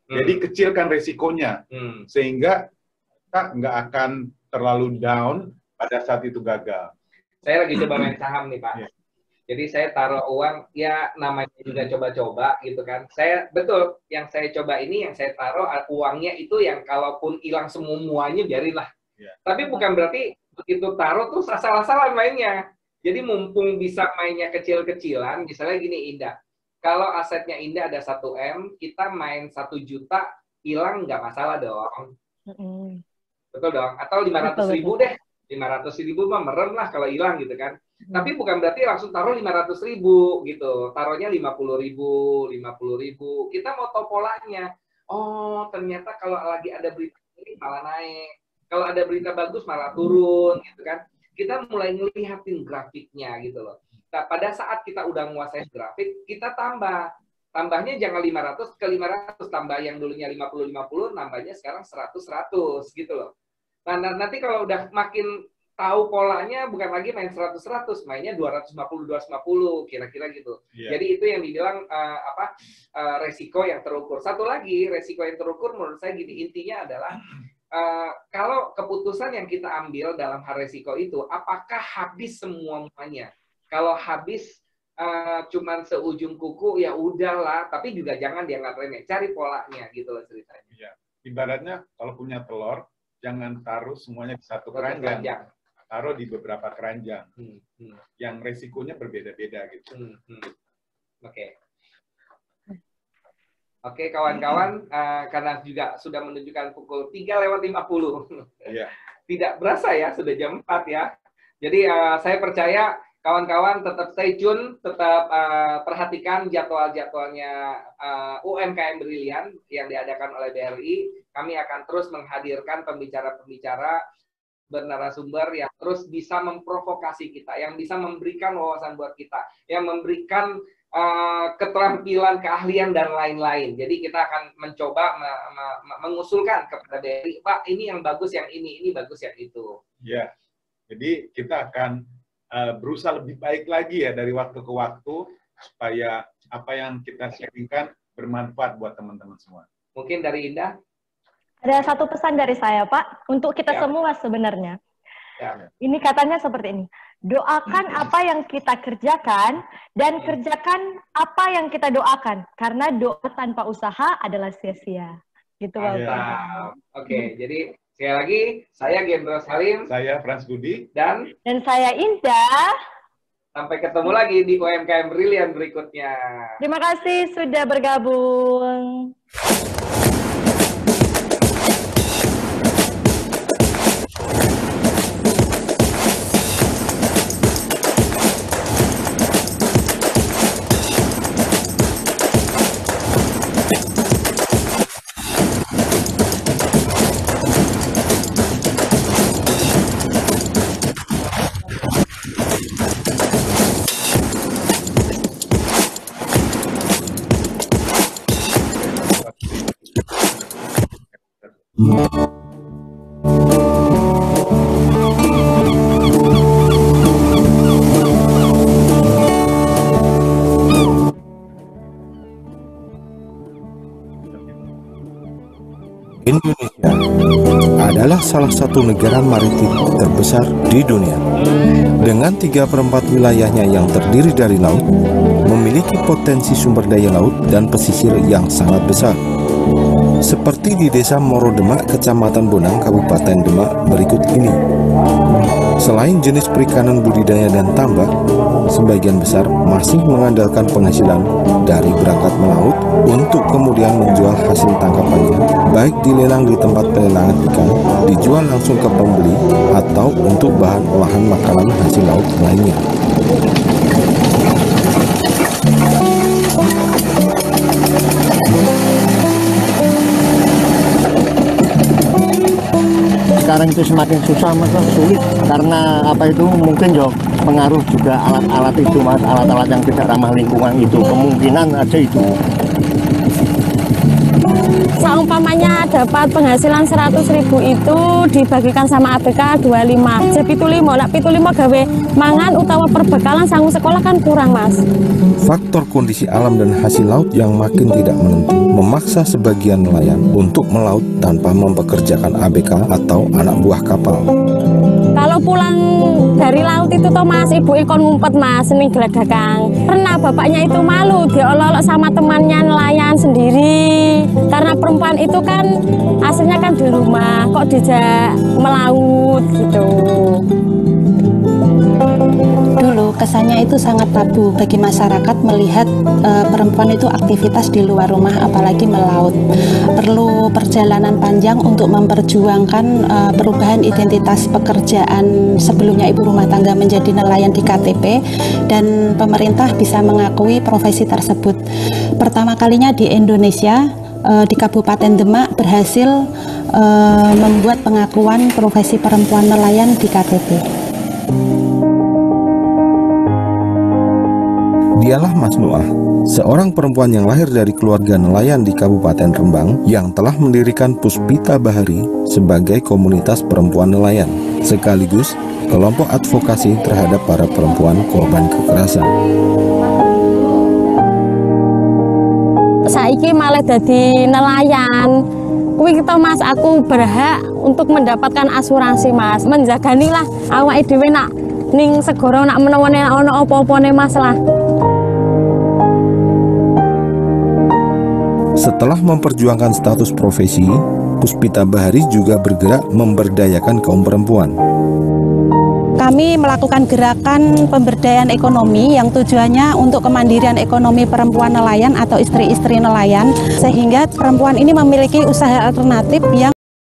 Jadi kecilkan resikonya. Sehingga kita nggak akan terlalu down pada saat itu gagal. Saya lagi coba main saham nih, Pak. Jadi saya taruh uang, ya namanya juga coba-coba gitu kan. Betul, yang saya coba ini, yang saya taruh uangnya itu yang kalaupun hilang semuanya biarinlah. Tapi bukan berarti begitu taruh tuh asal-asalan mainnya. Jadi mumpung bisa mainnya kecil-kecilan, misalnya gini, Indah. Kalau asetnya Indah ada 1 M, kita main 1 juta, hilang nggak masalah dong. Betul dong? Atau 500.000 deh. 500.000 mah merem lah kalau hilang gitu kan. Tapi bukan berarti langsung taruh 500.000 gitu. Taruhnya 50.000, 50.000. Kita mau tahu polanya. Oh, ternyata kalau lagi ada berita ini malah naik. Kalau ada berita bagus malah turun gitu kan. Kita mulai ngelihatin grafiknya gitu loh. Nah, pada saat kita udah menguasai grafik, kita tambah. Tambahnya jangan 500 ke 500, tambah yang dulunya 50-50, nambahnya sekarang 100-100 gitu loh. Nah, nanti kalau udah makin tahu polanya, bukan lagi main 100-100, mainnya 250-250, kira-kira gitu. Jadi itu yang dibilang resiko yang terukur. Satu lagi, resiko yang terukur menurut saya gini, intinya adalah kalau keputusan yang kita ambil dalam hal resiko itu, apakah habis semuanya? Kalau habis cuman seujung kuku, ya udahlah, tapi juga jangan dianggap remeh. Cari polanya gitu loh ceritanya. Ya. Ibaratnya kalau punya telur, jangan taruh semuanya di satu keranjang. Taruh di beberapa keranjang. Yang resikonya berbeda-beda gitu. Oke, kawan-kawan, karena juga sudah menunjukkan pukul 3:50. Tidak berasa ya, sudah jam 4 ya. Jadi saya percaya kawan-kawan tetap stay tune, tetap perhatikan jadwal-jadwalnya UMKM Brilian yang diadakan oleh BRI. Kami akan terus menghadirkan pembicara-pembicara bernarasumber yang terus bisa memprovokasi kita, yang bisa memberikan wawasan buat kita, yang memberikan keterampilan, keahlian, dan lain-lain. Jadi kita akan mencoba mengusulkan kepada BRI, Pak, ini yang bagus, yang ini bagus, yang itu. Ya, jadi kita akan berusaha lebih baik lagi ya dari waktu ke waktu, supaya apa yang kita sharingkan bermanfaat buat teman-teman semua. Mungkin dari Indah? Ada satu pesan dari saya, Pak, untuk kita semua sebenarnya. Ya. Ini katanya seperti ini. Doakan apa yang kita kerjakan dan kerjakan apa yang kita doakan. Karena doa tanpa usaha adalah sia-sia. Gitu, Bapak. Oke, jadi sekali lagi, saya Gendro Salim. Saya Frans Budi. Dan saya Indah. Sampai ketemu lagi di UMKM Brilian berikutnya. Terima kasih sudah bergabung. Indonesia adalah salah satu negara maritim terbesar di dunia. Dengan 3/4 wilayahnya yang terdiri dari laut, memiliki potensi sumber daya laut dan pesisir yang sangat besar. Seperti di Desa Moro Demak, Kecamatan Bonang, Kabupaten Demak berikut ini. Selain jenis perikanan budidaya dan tambak, sebagian besar masih mengandalkan penghasilan dari berangkat melaut untuk kemudian menjual hasil tangkapannya, baik dilelang di tempat pelelangan ikan, dijual langsung ke pembeli, atau untuk bahan olahan makanan hasil laut lainnya. Sekarang itu semakin susah, Mas, sulit karena apa itu mungkin ya pengaruh juga alat-alat itu, Mas, alat-alat yang tidak ramah lingkungan itu kemungkinan aja itu. Seumpamanya dapat penghasilan 100.000 itu dibagikan sama ABK 25. Jadi 75, lah 75 gawe mangan utawa perbekalan sanggup sekolah kan kurang, Mas. Faktor kondisi alam dan hasil laut yang makin tidak menentu memaksa sebagian nelayan untuk melaut tanpa mempekerjakan ABK atau anak buah kapal. Kalau pulang dari laut itu toh, Mas, ibu ikon ngumpet, Mas, ning gelagagang. Pernah bapaknya itu malu diolok-olok sama temannya nelayan sendiri. Karena perempuan itu kan aslinya kan di rumah, kok dijak melaut gitu. Dulu kesannya itu sangat tabu bagi masyarakat melihat perempuan itu aktivitas di luar rumah, apalagi melaut. Perlu perjalanan panjang untuk memperjuangkan perubahan identitas pekerjaan sebelumnya ibu rumah tangga menjadi nelayan di KTP, dan pemerintah bisa mengakui profesi tersebut. Pertama kalinya di Indonesia, di Kabupaten Demak berhasil membuat pengakuan profesi perempuan nelayan di KTP. Dialah Mas Nuah, seorang perempuan yang lahir dari keluarga nelayan di Kabupaten Rembang yang telah mendirikan Puspita Bahari sebagai komunitas perempuan nelayan, sekaligus kelompok advokasi terhadap para perempuan korban kekerasan. Saiki malah jadi nelayan. Kuwi kita, Mas, aku berhak untuk mendapatkan asuransi, Mas. Menjagani lah awake dhewe nak ning segara nak menewone ana apa-apane, Mas lah. Setelah memperjuangkan status profesi, Puspita Bahari juga bergerak memberdayakan kaum perempuan. Kami melakukan gerakan pemberdayaan ekonomi yang tujuannya untuk kemandirian ekonomi perempuan nelayan atau istri-istri nelayan, sehingga perempuan ini memiliki usaha alternatif yang